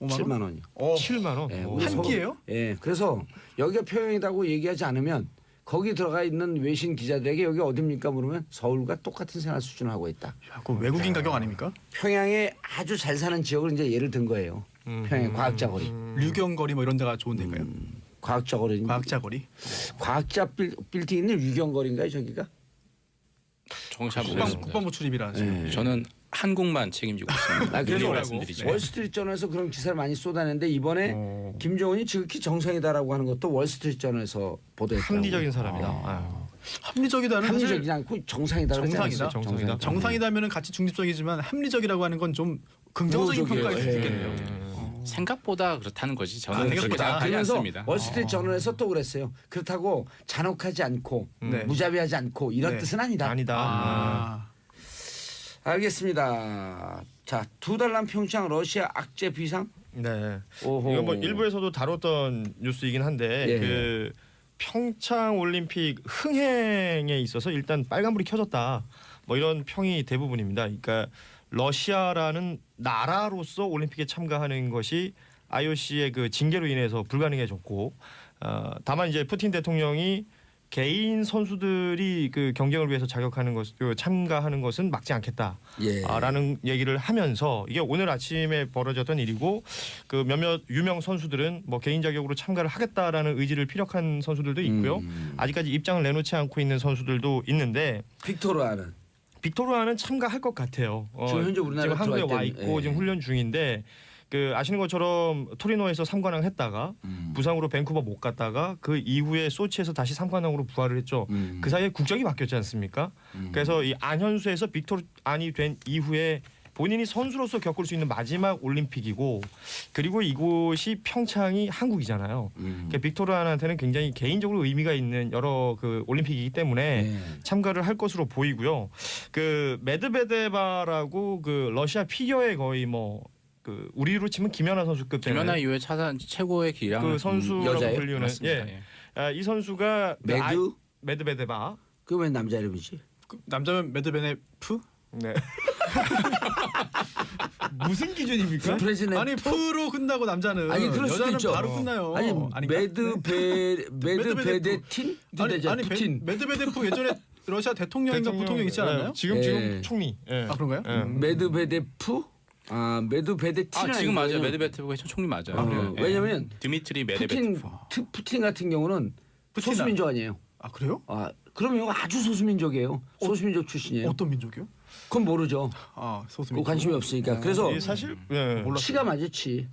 5만 원? 7만 원이요. 7만 원. 예, 한 끼예요? 예. 그래서 여기가 평양이라고 얘기하지 않으면 거기 들어가 있는 외신 기자들에게 여기 어딥니까 물으면 서울과 똑같은 생활 수준을 하고 있다. 야, 그 외국인 가격 아닙니까? 평양에 아주 잘 사는 지역을 이제 예를 든 거예요. 평양 과학자 거리. 류경거리 뭐 이런 데가 좋은 데인가요? 과학자 거리. 과학자 거리. 과학자 빌딩 있는 유경거리인가요 저기가? 정말 잘 모르겠습니다. 국방부 출입이라 지금. 네. 저는 한국만 책임지고 있습니다. 그래서 미리 말씀드리죠. 월스트리트저널에서 그런 기사를 많이 쏟아냈는데 이번에 김정은이 지극히 정상이다라고 하는 것도 월스트리트저널에서 보도했다고. 합리적인 사람이다. 아유. 합리적이다는 사실 합리적이지 않고 정상이다. 정상이다. 정상이다. 정상이다면은 같이 중립적이지만 합리적이라고 하는 건 좀 긍정적인 우호적이에요. 평가일 수 예. 있겠네요. 생각보다 그렇다는 거지. 저는 아, 그렇게 생각보다. 생각하지 그러면서 않습니다. 월스트리트저널에서 또 그랬어요. 그렇다고 잔혹하지 않고 네. 무자비하지 않고 이런 네. 뜻은 아니다. 아니다. 아. 알겠습니다. 자, 2달 남 평창 러시아 악재 비상. 네. 오호. 이건 뭐 일부에서도 다뤘던 뉴스이긴 한데 예. 그 평창 올림픽 흥행에 있어서 일단 빨간불이 켜졌다. 뭐 이런 평이 대부분입니다. 그러니까 러시아라는 나라로서 올림픽에 참가하는 것이 IOC의 그 징계로 인해서 불가능해졌고, 다만 이제 푸틴 대통령이 개인 선수들이 그 경쟁을 위해서 자격하는 것, 참가하는 것은 막지 않겠다. 예. 라는 얘기를 하면서 이게 오늘 아침에 벌어졌던 일이고 그 몇몇 유명 선수들은 뭐 개인 자격으로 참가를 하겠다라는 의지를 피력한 선수들도 있고요. 아직까지 입장을 내놓지 않고 있는 선수들도 있는데 빅토르아는 빅토르아는 참가할 것 같아요. 지금 현재 우리나라에 지금 한국에 들어와 와 있던, 있고 예. 지금 훈련 중인데 그 아시는 것처럼 토리노에서 3관왕 했다가 부상으로 밴쿠버 못 갔다가 그 이후에 소치에서 다시 3관왕으로 부활을 했죠. 그 사이에 국적이 바뀌었지 않습니까? 그래서 이 안현수에서 빅토르안이 된 이후에 본인이 선수로서 겪을 수 있는 마지막 올림픽이고 그리고 이곳이 평창이 한국이잖아요. 그러니까 빅토르안한테는 굉장히 개인적으로 의미가 있는 여러 그 올림픽이기 때문에 네. 참가를 할 것으로 보이고요. 그 메드베데바라고 그 러시아 피겨의 거의 뭐 그 우리로 치면 김연아 선수급 되는 김연아 이후에 차산 최고의 기량 그 선수라고 여자예요? 불리는 맞습니다. 예. 이 선수가 메드베데바 그 왜 남자 이름이지? 그 남자면 메드베네프? 네. 무슨 기준입니까? 브레즈네. 아니 프로 끝나고 남자는 아니, 그럴 수도 여자는 있죠. 바로 끝나요. 아니 아닌가? 메드베데틴? 아니 푸틴. 메드베데프 예전에 러시아 대통령인가 부통령 있지 않았나요? 지금 예. 총리. 예. 아 그런가요? 예. 메드베데프? 아 메드베데틴. 지금 맞아요. 메드베데프가 총리 맞아요. 예. 왜냐면 드미트리 메드베데프. 푸틴 같은 경우는 소수민족 아니에요. 아 그래요? 아 그러면 아주 소수민족이에요. 소수민족 출신이에요. 어떤 민족이요? 그건 모르죠. 아 그 소수민족. 관심이 없으니까. 그래서 이 사실 예. 몰랐어요. 치가 맞아 치.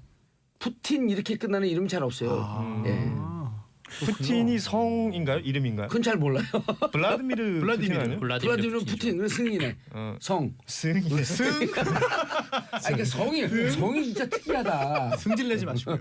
푸틴 이렇게 끝나는 이름 잘 없어요. 아. 예. 푸틴이 성인가요? 이름인가요? 그건 잘 몰라요. 블라디미르 블라디미르. 푸틴 아니에요? 블라디미르 푸틴 그 승이네. 성. 승. 아 그러니까 성이 진짜 특이하다. 승질 내지 마시고요.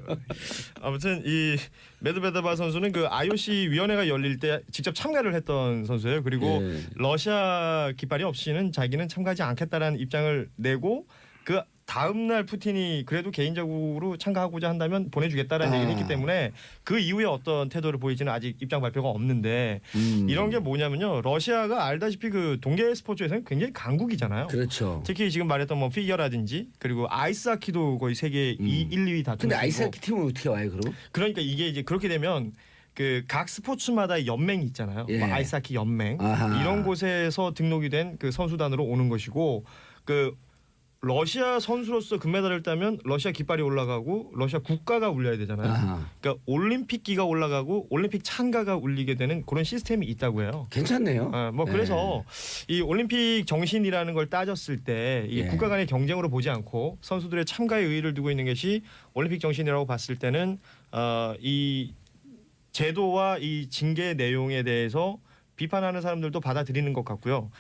아무튼 이 메드베데바 선수는 그 IOC 위원회가 열릴 때 직접 참가를 했던 선수예요. 그리고 예. 러시아 깃발이 없이는 자기는 참가하지 않겠다라는 입장을 내고 그 다음 날 푸틴이 그래도 개인적으로 참가하고자 한다면 보내주겠다라는 얘기를 했기 때문에 그 이후에 어떤 태도를 보이지는 아직 입장 발표가 없는데 이런 게 뭐냐면요. 러시아가 알다시피 그 동계 스포츠에서는 굉장히 강국이잖아요. 그렇죠. 특히 지금 말했던 뭐 피겨라든지 그리고 아이스하키도 거의 세계 1, 2위 다투는 근데 아이스하키 팀은 어떻게 와요 그럼? 그러니까 이게 이제 그렇게 되면 그 각 스포츠마다 연맹이 있잖아요. 예. 뭐 아이스하키 연맹 아하. 이런 곳에서 등록이 된 그 선수단으로 오는 것이고 그 러시아 선수로서 금메달을 따면 러시아 깃발이 올라가고 러시아 국가가 울려야 되잖아요. 아하. 그러니까 올림픽기가 올라가고 올림픽 찬가가 울리게 되는 그런 시스템이 있다고 해요. 괜찮네요. 뭐 그래서 이 올림픽 정신이라는 걸 따졌을 때 이게 예. 국가 간의 경쟁으로 보지 않고 선수들의 참가에 의의를 두고 있는 것이 올림픽 정신이라고 봤을 때는 이 제도와 이 징계 내용에 대해서 비판하는 사람들도 받아들이는 것 같고요.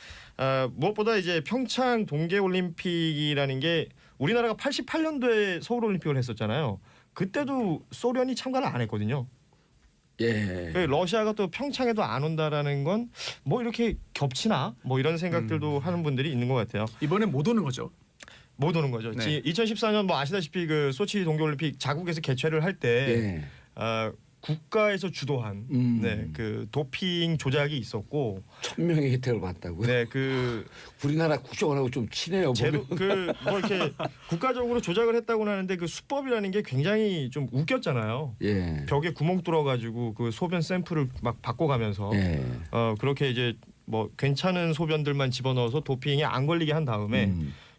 무엇보다 이제 평창 동계올림픽이라는 게 우리나라가 88년도에 서울올림픽을 했었잖아요. 그때도 소련이 참가를 안 했거든요. 예. 러시아가 또 평창에도 안 온다라는 건 뭐 이렇게 겹치나 뭐 이런 생각들도 하는 분들이 있는 것 같아요. 이번엔 못 오는 거죠. 못 오는 거죠. 네. 2014년 뭐 아시다시피 그 소치 동계올림픽 자국에서 개최를 할 때 예. 국가에서 주도한 네, 그 도핑 조작이 있었고 1000명의 혜택을 받았다고요? 네, 그 우리나라 국정원하고 좀 친해요. 제도 보면. 그뭐 이렇게 국가적으로 조작을 했다고 하는데 그 수법이라는 게 굉장히 좀 웃겼잖아요. 예. 벽에 구멍 뚫어가지고 그 소변 샘플을 막 바꿔가면서 예. 그렇게 이제 뭐 괜찮은 소변들만 집어넣어서 도핑에 안 걸리게 한 다음에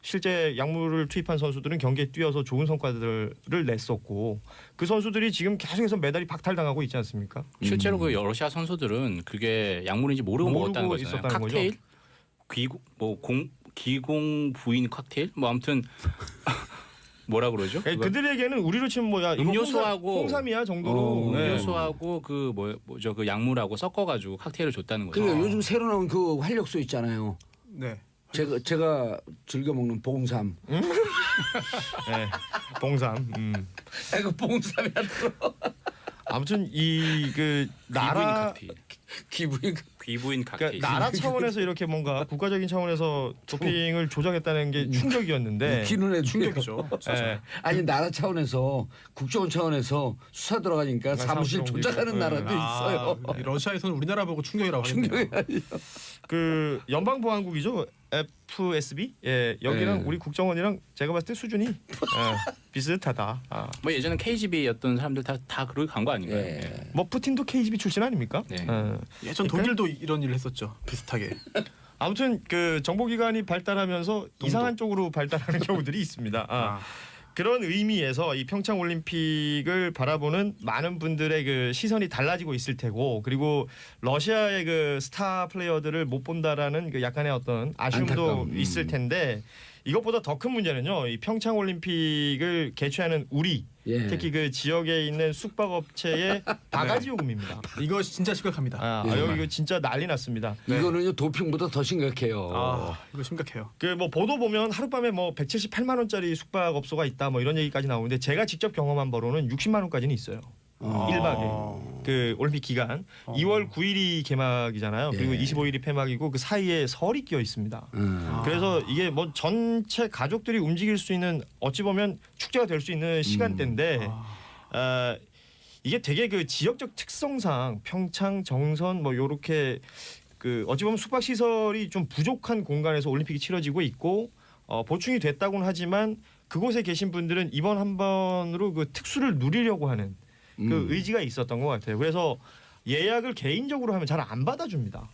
실제 약물을 투입한 선수들은 경기에 뛰어서 좋은 성과들을 냈었고 그 선수들이 지금 계속해서 메달이 박탈당하고 있지 않습니까? 실제로 그 러시아 선수들은 그게 약물인지 모르고 먹었다는 거잖아요. 있었다는 칵테일, 거죠? 기공 부인 칵테일, 뭐 아무튼 뭐라 그러죠? 그들에게는 우리로 치면 뭐야 음료수하고 홍삼이야 정도로 음료수하고 그 뭐죠 그 약물하고 섞어가지고 칵테일을 줬다는 거죠. 그러니까 요즘 새로 나온 그 활력소 있잖아요. 네. 제가 즐겨 먹는 봉삼. 네, 봉삼. 그 봉삼이 안 들어. 아무튼 이 그 나라 귀부인 칵테일. 그러니까 나라 차원에서 이렇게 뭔가 국가적인 차원에서 도핑을 조작했다는 게 충격이었는데 기는 애 충격이죠. 예. 아니 나라 차원에서 국정원 차원에서 수사 들어가니까 사무실 사무실 조작하는 옮기고. 나라도 있어요. 러시아에서는 우리나라 보고 충격이라고 하는데요. 그 연방보안국이죠. FSB. 예, 여기랑 네. 우리 국정원이랑 제가 봤을 때 수준이 비슷하다. 뭐 예전에 KGB였던 사람들 다 그러고 간 거 아닌가요? 예. 뭐 푸틴도 KGB 출신 아닙니까? 네. 예전 독일도 이런 일을 했었죠. 비슷하게. 아무튼 그 정보기관이 발달하면서 이상한 쪽으로 발달하는 경우들이 있습니다. 그런 의미에서 이 평창 올림픽을 바라보는 많은 분들의 그 시선이 달라지고 있을 테고 그리고 러시아의 그 스타 플레이어들을 못 본다라는 그 약간의 어떤 아쉬움도 안타까움. 있을 텐데 이것보다 더 큰 문제는요. 이 평창 올림픽을 개최하는 우리 예. 특히 그 지역에 있는 숙박업체의 바가지 요금입니다. 이거 진짜 심각합니다. 여기 이거 진짜 난리 났습니다. 이거는요 도핑보다 더 심각해요. 이거 심각해요. 그 뭐 보도 보면 하룻밤에 뭐 178만 원짜리 숙박업소가 있다 뭐 이런 얘기까지 나오는데 제가 직접 경험한 바로는 60만 원까지는 있어요. 1박에 그 올림픽 기간 2월 9일이 개막이잖아요. 그리고 예. 25일이 폐막이고 그 사이에 설이 끼어 있습니다. 그래서 이게 뭐 전체 가족들이 움직일 수 있는 어찌 보면 축제가 될 수 있는 시간대인데 이게 되게 그 지역적 특성상 평창, 정선 뭐 요렇게 그 어찌 보면 숙박 시설이 좀 부족한 공간에서 올림픽이 치러지고 있고 보충이 됐다고는 하지만 그곳에 계신 분들은 이번 한 번으로 그 특수를 누리려고 하는 그 의지가 있었던 것 같아요. 그래서 예약을 개인적으로 하면 잘 안 받아줍니다.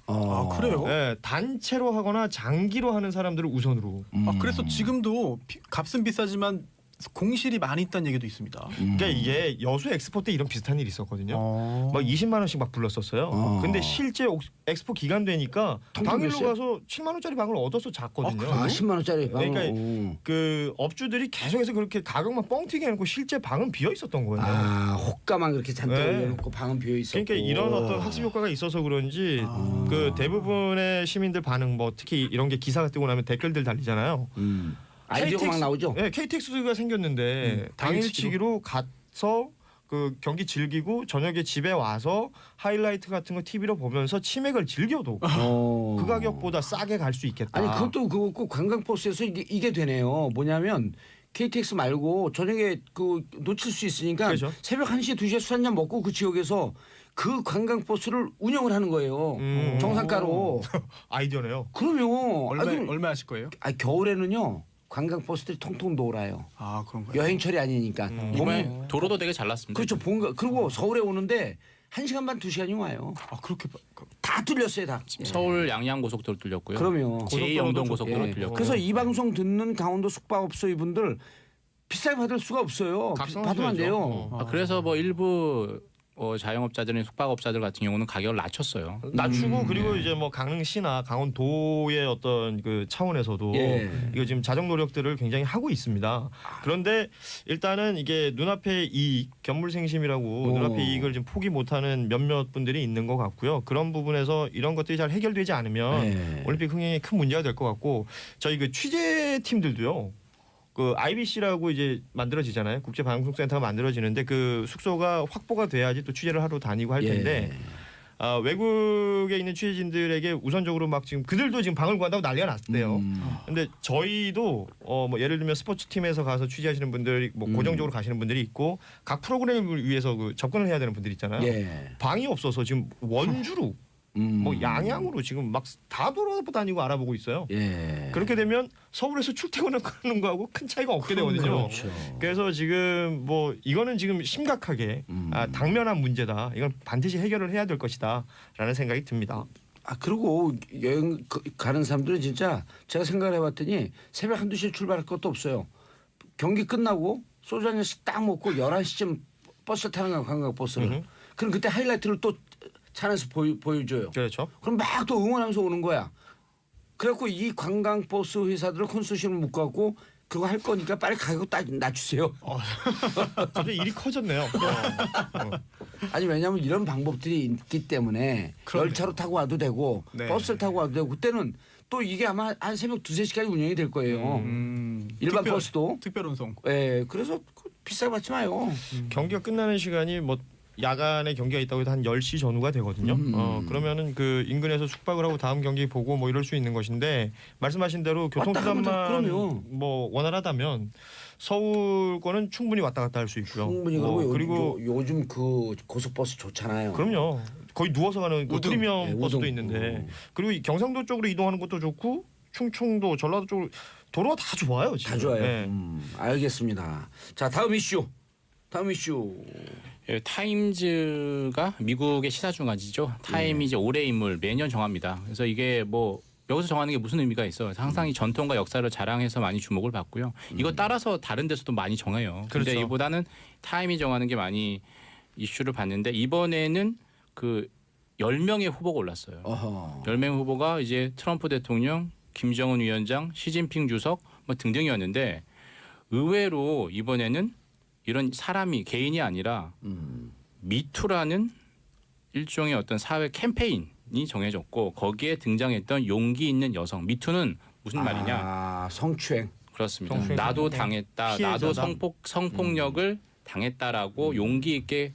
그래요? 네, 단체로 하거나 장기로 하는 사람들을 우선으로. 그래서 지금도 값은 비싸지만 공실이 많이 있다는 얘기도 있습니다. 그러니까 이게 여수 엑스포 때 이런 비슷한 일이 있었거든요. 막 20만 원씩 막 불렀었어요. 근데 실제 엑스포 기간 되니까 당일로 됐어요? 가서 7만 원짜리 방을 얻어서 잤거든요. 10만 원짜리 방. 그러니까 그 업주들이 계속해서 그렇게 가격만 뻥튀기 해놓고 실제 방은 비어 있었던 거예요. 호가만 그렇게 잔뜩 네. 올려놓고 방은 비어 있었고. 그러니까 이런 어떤 학습 효과가 있어서 그런지 그 대부분의 시민들 반응 뭐 특히 이런 게 기사가 뜨고 나면 댓글들 달리잖아요. 아이디어가 막 나오죠. 네, KTX가 생겼는데 당일치기로 가서 그 경기 즐기고 저녁에 집에 와서 하이라이트 같은 거 TV로 보면서 치맥을 즐겨도 그 가격보다 싸게 갈 수 있겠다. 아니 그것도 그 관광버스에서 이게 되네요. 뭐냐면 KTX 말고 저녁에 그 놓칠 수 있으니까 그렇죠. 새벽 1시 2시에 술 한잔 먹고 그 지역에서 그 관광버스를 운영을 하는 거예요. 정상가로. 아이디어네요. 그러면 얼마 하실 거예요? 겨울에는요. 관광버스들이 통통 놀아요. 그런가요? 여행철이 아니니까. 이번에 도로도 되게 잘 났습니다. 그렇죠. 그리고 서울에 오는데 1시간 반 2시간이 와요. 그렇게 다 뚫렸어요. 다. 서울 양양 고속도로 뚫렸고요. 그럼요. 제2영동 고속도로 예. 뚫렸고. 그래서 이 방송 듣는 강원도 숙박업소 이분들 비싸게 받을 수가 없어요. 받으면 안 돼요. 그래서 뭐 일부 자영업자들인 숙박업자들 같은 경우는 가격을 낮췄어요. 낮추고 그리고 이제 뭐 강릉시나 강원도의 어떤 그 차원에서도 이거 지금 자정 노력들을 굉장히 하고 있습니다. 그런데 일단은 이게 눈앞의 이익, 견물생심이라고 눈앞의 이익을 지금 포기 못하는 몇몇 분들이 있는 것 같고요. 그런 부분에서 이런 것들이 잘 해결되지 않으면 올림픽 흥행에 큰 문제가 될 것 같고 저희 그 취재팀들도요. 그 IBC라고 이제 만들어지잖아요. 국제방송센터가 만들어지는데 그 숙소가 확보가 돼야지 또 취재를 하러 다니고 할 텐데 외국에 있는 취재진들에게 우선적으로 막 지금 그들도 지금 방을 구한다고 난리가 났대요. 근데 저희도 뭐 예를 들면 스포츠팀에서 가서 취재하시는 분들이 뭐 고정적으로 가시는 분들이 있고 각 프로그램을 위해서 그 접근을 해야 되는 분들이 있잖아요. 방이 없어서 지금 원주로 뭐 양양으로 지금 막 다 돌아다니고 알아보고 있어요. 그렇게 되면 서울에서 출퇴근을 하는 거하고 큰 차이가 없게 되거든요. 그렇죠. 그래서 지금 뭐 이거는 지금 심각하게 당면한 문제다. 이건 반드시 해결을 해야 될 것이다라는 생각이 듭니다. 그리고 여행 가는 사람들은 진짜 제가 생각을 해봤더니 새벽 1-2시에 출발할 것도 없어요. 경기 끝나고 소주 한 잔씩 딱 먹고 11시쯤 버스 타는 거야, 관광버스를. 그럼 그때 하이라이트를 또 차 안에서 보여줘요. 그렇죠. 그럼 막 또 응원하면서 오는 거야. 그래갖고 이 관광버스 회사들을 컨소시엄을 묶어갖고 그거 할 거니까 빨리 가격 딱 낮추세요. 갑자기 일이 커졌네요. 아니 왜냐하면 이런 방법들이 있기 때문에 그렇네요. 열차로 타고 와도 되고 네. 버스를 타고 와도 되고 그때는 또 이게 아마 한 새벽 2-3시까지 운영이 될 거예요. 일반 버스도. 특별 운송. 예, 그래서 비싸게 받지 마요. 경기가 끝나는 시간이 뭐 야간에 경기가 있다고 해도 한 10시 전후가 되거든요. 그러면은 그 인근에서 숙박을 하고 다음 경기 보고 뭐 이럴 수 있는 것인데 말씀하신 대로 왔다 가면 교통수단만 그럼요. 뭐 원활하다면 서울권은 충분히 왔다 갔다 할 수 있고요. 충분히 그리고 요즘 그 고속버스 좋잖아요. 그럼요. 거의 누워서 가는 그 우등. 프리미엄 네, 버스도 우등. 있는데 그리고 이 경상도 쪽으로 이동하는 것도 좋고 충청도 전라도 쪽으로 도로가 다 좋아요. 지금. 다 좋아요. 네. 알겠습니다. 자 다음 이슈. 예, 타임즈가 미국의 시사중간지죠. 타임이 이제 올해 인물 매년 정합니다. 그래서 이게 뭐 여기서 정하는 게 무슨 의미가 있어요. 항상 이 전통과 역사를 자랑해서 많이 주목을 받고요. 이거 따라서 다른 데서도 많이 정해요. 그런데 그렇죠. 이보다는 타임이 정하는 게 많이 이슈를 받는데 이번에는 그 10명의 후보가 올랐어요. 어허. 10명 후보가 이제 트럼프 대통령, 김정은 위원장, 시진핑 주석 뭐 등등이었는데 의외로 이번에는 이런 사람이 개인이 아니라 미투라는 일종의 어떤 사회 캠페인이 정해졌고 거기에 등장했던 용기 있는 여성. 미투는 무슨 말이냐? 성추행. 그렇습니다. 성추행, 나도 성폭력. 당했다. 피해자다. 나도 성폭력을 당했다라고 용기 있게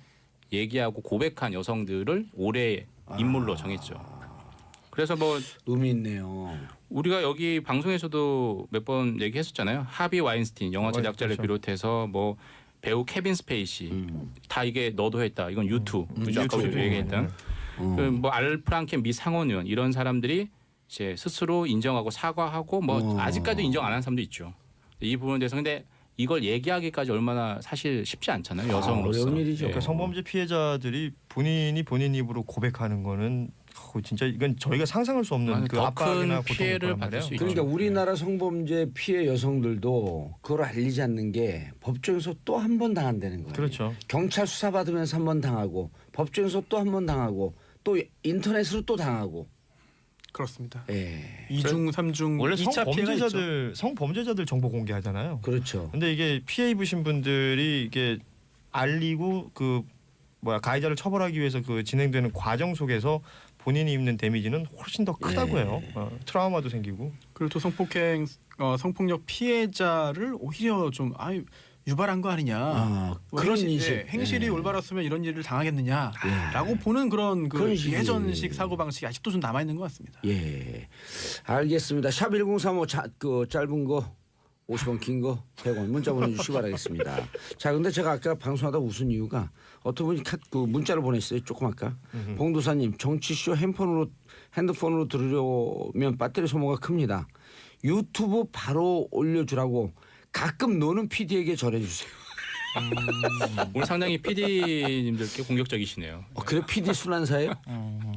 얘기하고 고백한 여성들을 올해 인물로 정했죠. 그래서 뭐 의미 있네요. 우리가 여기 방송에서도 몇 번 얘기했었잖아요. 하비 와인스틴 영화 제작자를 그렇죠. 비롯해서 뭐 배우 케빈 스페이시 다 이게 너도 했다. 이건 유튜브죠. 아까 우리 유튜브. 얘기했던 뭐 알 프랑켄 미 상원 의원 이런 사람들이 이제 스스로 인정하고 사과하고 뭐 아직까지도 인정 안 한 사람도 있죠. 이 부분에 대해서 근데 이걸 얘기하기까지 얼마나 사실 쉽지 않잖아요. 여성으로서. 어려운 일이죠. 예. 그러니까 성범죄 피해자들이 본인이 본인 입으로 고백하는 거는 진짜 이건 저희가 상상할 수 없는 그 더 압박이나 큰 고통을 피해를 거란 받을 말이에요. 수 있죠. 그러니까 우리나라 성범죄 피해 여성들도 그걸 알리지 않는 게 법정에서 또 한 번 당한다는 거예요. 그렇죠. 경찰 수사 받으면서 한 번 당하고 법정에서 또 한 번 당하고 또 인터넷으로 또 당하고. 그렇습니다. 예. 2중, 3중, 원래 2차 피해가 있죠. 성범죄자들 정보 공개하잖아요. 그렇죠. 근데 이게 피해 입으신 분들이 이게 알리고 그 가해자를 처벌하기 위해서 그 진행되는 과정 속에서 본인이 입는 데미지는 훨씬 더 크다고 해요. 트라우마도 생기고. 그리고 또 성폭행, 성폭력 피해자를 오히려 좀 유발한 거 아니냐. 뭐 그런 인식. 행실이 예. 올바랐으면 이런 일을 당하겠느냐라고 보는 그런 그런 식이. 예전식 사고 방식이 아직도 좀 남아 있는 것 같습니다. 예. 알겠습니다. 샵 1035 그 짧은 거 50원 긴 거 100원 문자 보내주시기 바라겠습니다. 자, 근데 제가 아까 방송하다 웃은 이유가 어떤 분이 그 문자를 보냈어요. 조금 아까. 봉도사님 정치쇼 핸드폰으로 들으려면 배터리 소모가 큽니다. 유튜브 바로 올려주라고 가끔 노는 PD에게 전해주세요. 오늘 상당히 PD님들께 공격적이시네요. 그래 PD 순환사예요?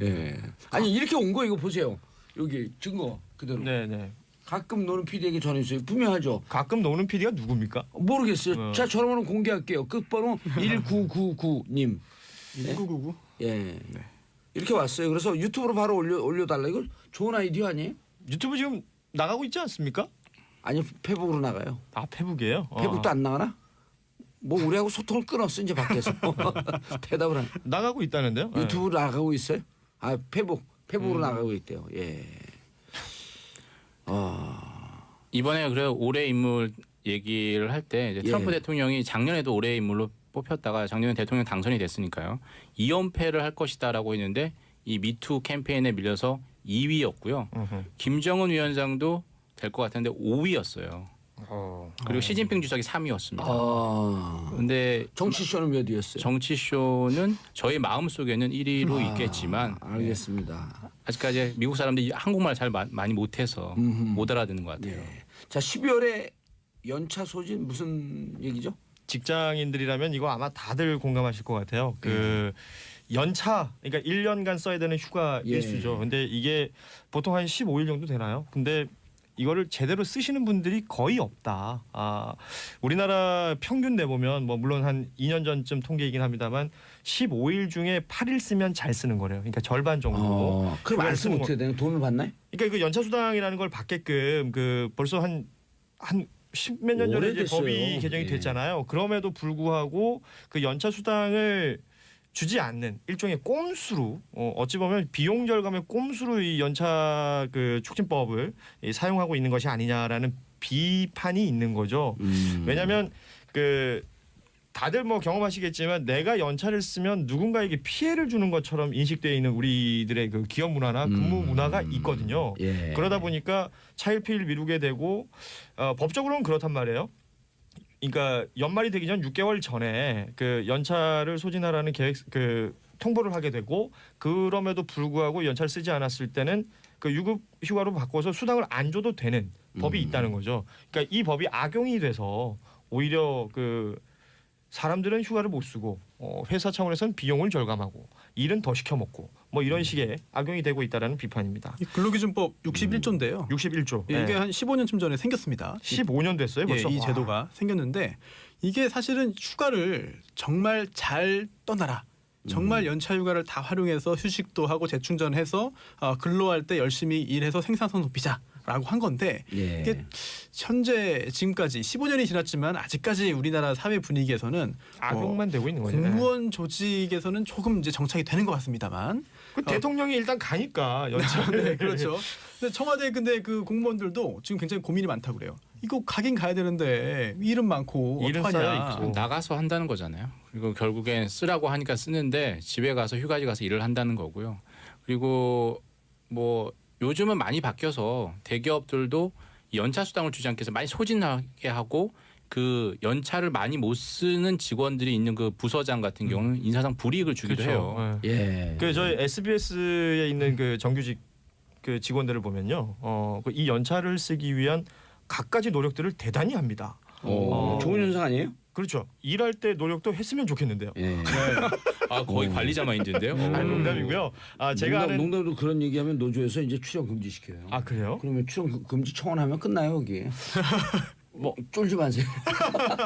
예. 아니 이렇게 온 거 이거 보세요. 여기 증거 그대로. 네네. 가끔 노는 PD에게 전해주세요. 분명하죠. 가끔 노는 PD가 누굽니까? 모르겠어요. 자, 전화번호 공개할게요. 끝번호 1999님. 1999. 예. 이렇게 왔어요. 그래서 유튜브로 바로 올려달라. 이거 좋은 아이디어 아니에요? 유튜브 지금 나가고 있지 않습니까? 아니 페북으로 나가요. 아 페북이에요? 페북도 안 나가나? 뭐 우리하고 소통을 끊었어 이제 밖에서. 대답을 안. 나가고 있다는데요? 네. 유튜브로 나가고 있어요? 아 페북으로 나가고 있대요. 예. 이번에 그래 올해 인물 얘기를 할 때 이제 트럼프 예. 대통령이 작년에도 올해 인물로 뽑혔다가 작년에 대통령 당선이 됐으니까요. 2연패를 할 것이다라고 했는데 이 미투 캠페인에 밀려서 2위였고요. 김정은 위원장도 될 것 같은데 5위였어요. 그리고 시진핑 주석이 3위였습니다. 근데 정치쇼는 몇 위였어요? 정치쇼는 저희 마음속에는 1위로 있겠지만 알겠습니다. 아직까지 미국 사람들이 한국말 잘 많이 못해서 못 알아듣는 것 같아요. 예. 자 12월에 연차 소진 무슨 얘기죠? 직장인들이라면 이거 아마 다들 공감하실 것 같아요. 그 연차, 그러니까 1년간 써야 되는 휴가 예. 일수죠. 근데 이게 보통 한 15일 정도 되나요? 근데 이거를 제대로 쓰시는 분들이 거의 없다. 우리나라 평균 내보면 뭐 물론 한 2년 전쯤 통계이긴 합니다만 15일 중에 8일 쓰면 잘 쓰는 거래요. 그러니까 절반 정도. 그럼 안 쓰면 어떻게 되는? 돈을 받나요? 그러니까 그 연차 수당이라는 걸 받게끔 그 벌써 한 십몇 년 전에 이제 오래됐어요. 법이 개정이 예. 됐잖아요. 그럼에도 불구하고 그 연차 수당을 주지 않는 일종의 꼼수로 어찌 보면 비용 절감의 꼼수로 이 연차 그 촉진법을 사용하고 있는 것이 아니냐라는 비판이 있는 거죠. 왜냐하면 그 다들 뭐 경험하시겠지만 내가 연차를 쓰면 누군가에게 피해를 주는 것처럼 인식되어 있는 우리들의 그 기업 문화나 근무 문화가 있거든요. 예. 그러다 보니까 차일피일 미루게 되고 법적으로는 그렇단 말이에요. 그러니까 연말이 되기 전 6개월 전에 그 연차를 소진하라는 계획 그 통보를 하게 되고 그럼에도 불구하고 연차를 쓰지 않았을 때는 그 유급 휴가로 바꿔서 수당을 안 줘도 되는 법이 있다는 거죠. 그러니까 이 법이 악용이 돼서 오히려 그 사람들은 휴가를 못 쓰고 회사 차원에서는 비용을 절감하고 일은 더 시켜 먹고 뭐 이런 식의 악용이 되고 있다라는 비판입니다. 이 근로기준법 61조인데요. 61조. 예, 이게 한 15년쯤 전에 생겼습니다. 15년 됐어요 벌써. 이 제도가 생겼는데 이게 사실은 휴가를 정말 잘 떠나라. 정말 연차 휴가를 다 활용해서 휴식도 하고 재충전해서 근로할 때 열심히 일해서 생산성 높이자라고 한 건데 예. 이게 현재 지금까지 15년이 지났지만 아직까지 우리나라 사회 분위기에서는 악용만 되고 있는 거죠. 공무원 조직에서는 조금 이제 정착이 되는 것 같습니다만 그 대통령이 일단 가니까 연차. 네, 그렇죠. 근데 청와대 근데 그 공무원들도 지금 굉장히 고민이 많다고 그래요. 이거 가긴 가야 되는데 일은 많고 일은 어떡하냐. 쌓여있고. 나가서 한다는 거잖아요. 그리고 결국엔 쓰라고 하니까 쓰는데 집에 가서 휴가지 가서 일을 한다는 거고요. 그리고 뭐 요즘은 많이 바뀌어서 대기업들도 연차 수당을 주지 않게 해서 많이 소진하게 하고 그 연차를 많이 못 쓰는 직원들이 있는 그 부서장 같은 경우는 인사상 불이익을 주기도 해요. 네. 예. 그 저희 SBS에 있는 그 정규직 그 직원들을 보면요, 이 연차를 쓰기 위한 갖가지 노력들을 대단히 합니다. 좋은 현상 아니에요? 그렇죠. 일할 때 노력도 했으면 좋겠는데요. 예. 아 거의 관리자 마인드인데요. 농담이고요. 제가 아는 농담도 그런 얘기하면 노조에서 이제 출연 금지 시켜요. 그래요? 그러면 출연 금지 청원하면 끝나요 여기. 뭐 쫄지 마세요.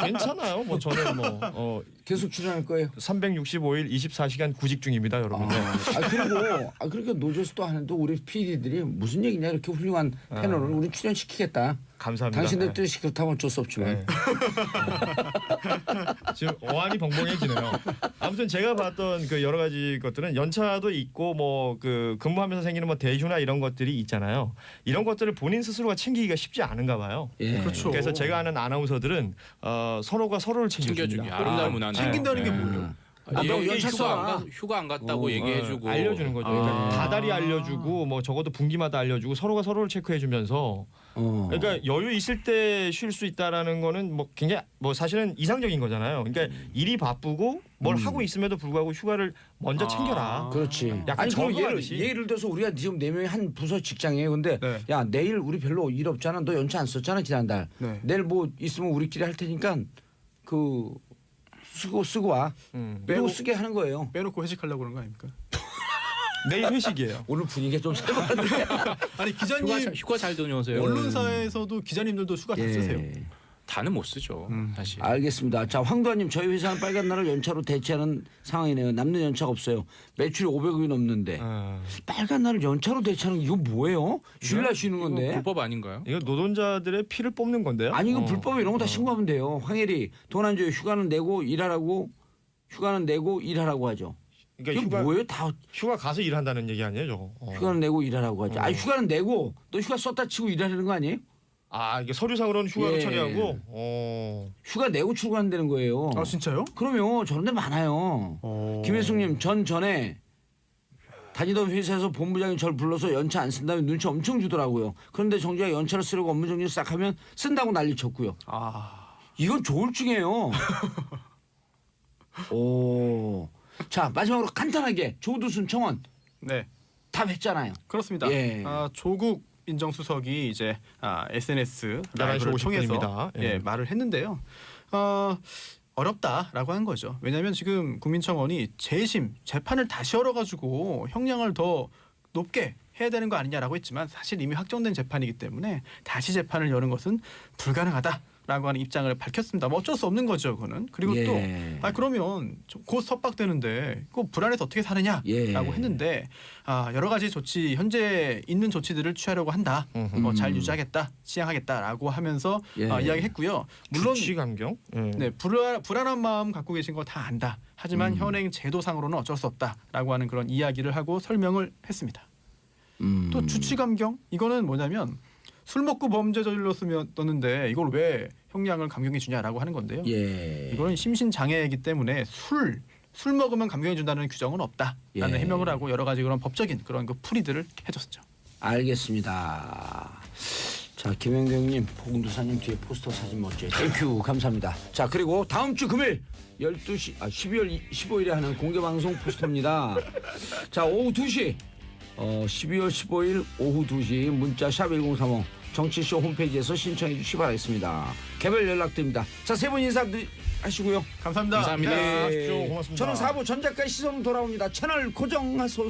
괜찮아요. 뭐 저는 뭐 계속 출연할 거예요. 365일 24시간 구직 중입니다, 여러분. 그러니까 노조에서 또 하는 또 우리 PD들이 무슨 얘기냐 이렇게 훌륭한 패널을 우리 출연시키겠다. 감사합니다. 당신들 뜻이 그렇다면 어쩔 수 없지만. 네. 지금 어안이 벙벙해지네요. 아무튼 제가 봤던 그 여러 가지 것들은 연차도 있고 뭐 그 근무하면서 생기는 뭐 대휴나 이런 것들이 있잖아요. 이런 것들을 본인 스스로가 챙기기가 쉽지 않은가 봐요. 예. 그렇죠. 그래서 제가 아는 아나운서들은 서로가 서로를 챙겨주기 챙겨줍니다. 아름다운 문화네. 챙긴다는 게 네. 뭐예요? 너 연차 휴가 안 갔다고 오, 얘기해주고 알려주는 거죠. 그러니까 다달이 알려주고 뭐 적어도 분기마다 알려주고 서로가 서로를 체크해주면서 그러니까 여유 있을 때 쉴 수 있다라는 거는 뭐 굉장히 뭐 사실은 이상적인 거잖아요. 그러니까 일이 바쁘고 뭘 하고 있음에도 불구하고 휴가를 먼저 챙겨라. 그렇지. 약간 아니 그럼 저거하듯이. 예를 들어서 우리가 지금 4명이 한 부서 직장이에요. 근데 네. 야 내일 우리 별로 일 없잖아. 너 연차 안 썼잖아 지난달. 네. 내일 뭐 있으면 우리끼리 할 테니까 그 쓰고 와. 그리고 쓰게 하는 거예요. 빼놓고 회식하려고 그런 거 아닙니까? 내일 회식이에요. 오늘 분위기가 좀 살벌한데. 아니 기자님 휴가 잘 다녀오세요. 언론사에서도 기자님들도 휴가 다 쓰세요. 다는 못 쓰죠. 사실. 알겠습니다. 자 황도아님 저희 회사는 빨간 날을 연차로 대체하는 상황이네요. 남는 연차가 없어요. 매출이 500억이 넘는데 빨간 날을 연차로 대체하는 이거 뭐예요? 휴일날 쉬는 건데. 불법 아닌가요? 이거 노동자들의 피를 뽑는 건데요. 아니 이거 불법에 이런 거 다 신고하면 돼요. 황혜리 돈 안 줘요. 휴가는 내고 일하라고 하죠. 그러니까 이게 뭐예요? 다 휴가 가서 일한다는 얘기 아니에요, 저거. 휴가는 내고 일하라고 하죠. 아니 휴가는 내고 너 휴가 썼다 치고 일하려는 거 아니에요? 이게 서류상으로는 휴가로 예. 처리하고. 휴가 내고 출근한다는 거예요. 아 진짜요? 그럼요. 저런 데 많아요. 김혜숙님 전에 다니던 회사에서 본부장이 저를 불러서 연차 안 쓴다며 눈치 엄청 주더라고요. 그런데 정작 연차를 쓰려고 업무 정리를 싹 하면 쓴다고 난리 쳤고요. 이건 조울증이에요. 오. 자 마지막으로 간단하게 조두순 청원 네, 답했잖아요. 그렇습니다. 예. 조국 민정수석이 이제 SNS 11시 라이브를 50분 통해서 입니다. 예. 말을 했는데요. 어렵다라고 한 거죠. 왜냐하면 지금 국민청원이 재심 재판을 다시 열어가지고 형량을 더 높게 해야 되는 거 아니냐라고 했지만 사실 이미 확정된 재판이기 때문에 다시 재판을 여는 것은 불가능하다라고 하는 입장을 밝혔습니다. 뭐 어쩔 수 없는 거죠, 그거는. 그리고 예. 또 그러면 곧 석박되는데 그 불안해서 어떻게 사느냐라고 예. 했는데 여러 가지 조치 현재 있는 조치들을 취하려고 한다. 잘 유지하겠다, 시행하겠다라고 하면서 예. 이야기했고요. 물론 주치 감경. 네, 불안한 마음 갖고 계신 거 다 안다. 하지만 현행 제도상으로는 어쩔 수 없다라고 하는 그런 이야기를 하고 설명을 했습니다. 또 주치 감경 이거는 뭐냐면 술 먹고 범죄 저질렀으면 떴는데 이걸 왜 형량을 감경해 주냐라고 하는 건데요. 예. 이거는 심신 장애이기 때문에 술 먹으면 감경해 준다는 규정은 없다라는 예. 해명을 하고 여러 가지 그런 법적인 그런 그 풀이들을 해줬었죠. 알겠습니다. 자, 김현경님, 포근도사님 뒤에 포스터 사진 멋져요. 땡큐, 감사합니다. 자, 그리고 다음 주 금요일 12시, 12월 15일에 하는 공개방송 포스터입니다. 자, 오후 2시, 12월 15일 오후 2시 문자 샵 1035 정치쇼 홈페이지에서 신청해 주시기 바라겠습니다. 개별 연락드립니다. 자, 세 분 인사하시고요. 감사합니다. 감사합니다. 네. 하십시오. 고맙습니다. 저는 4부 전작가의 시선 돌아옵니다. 채널 고정하소서.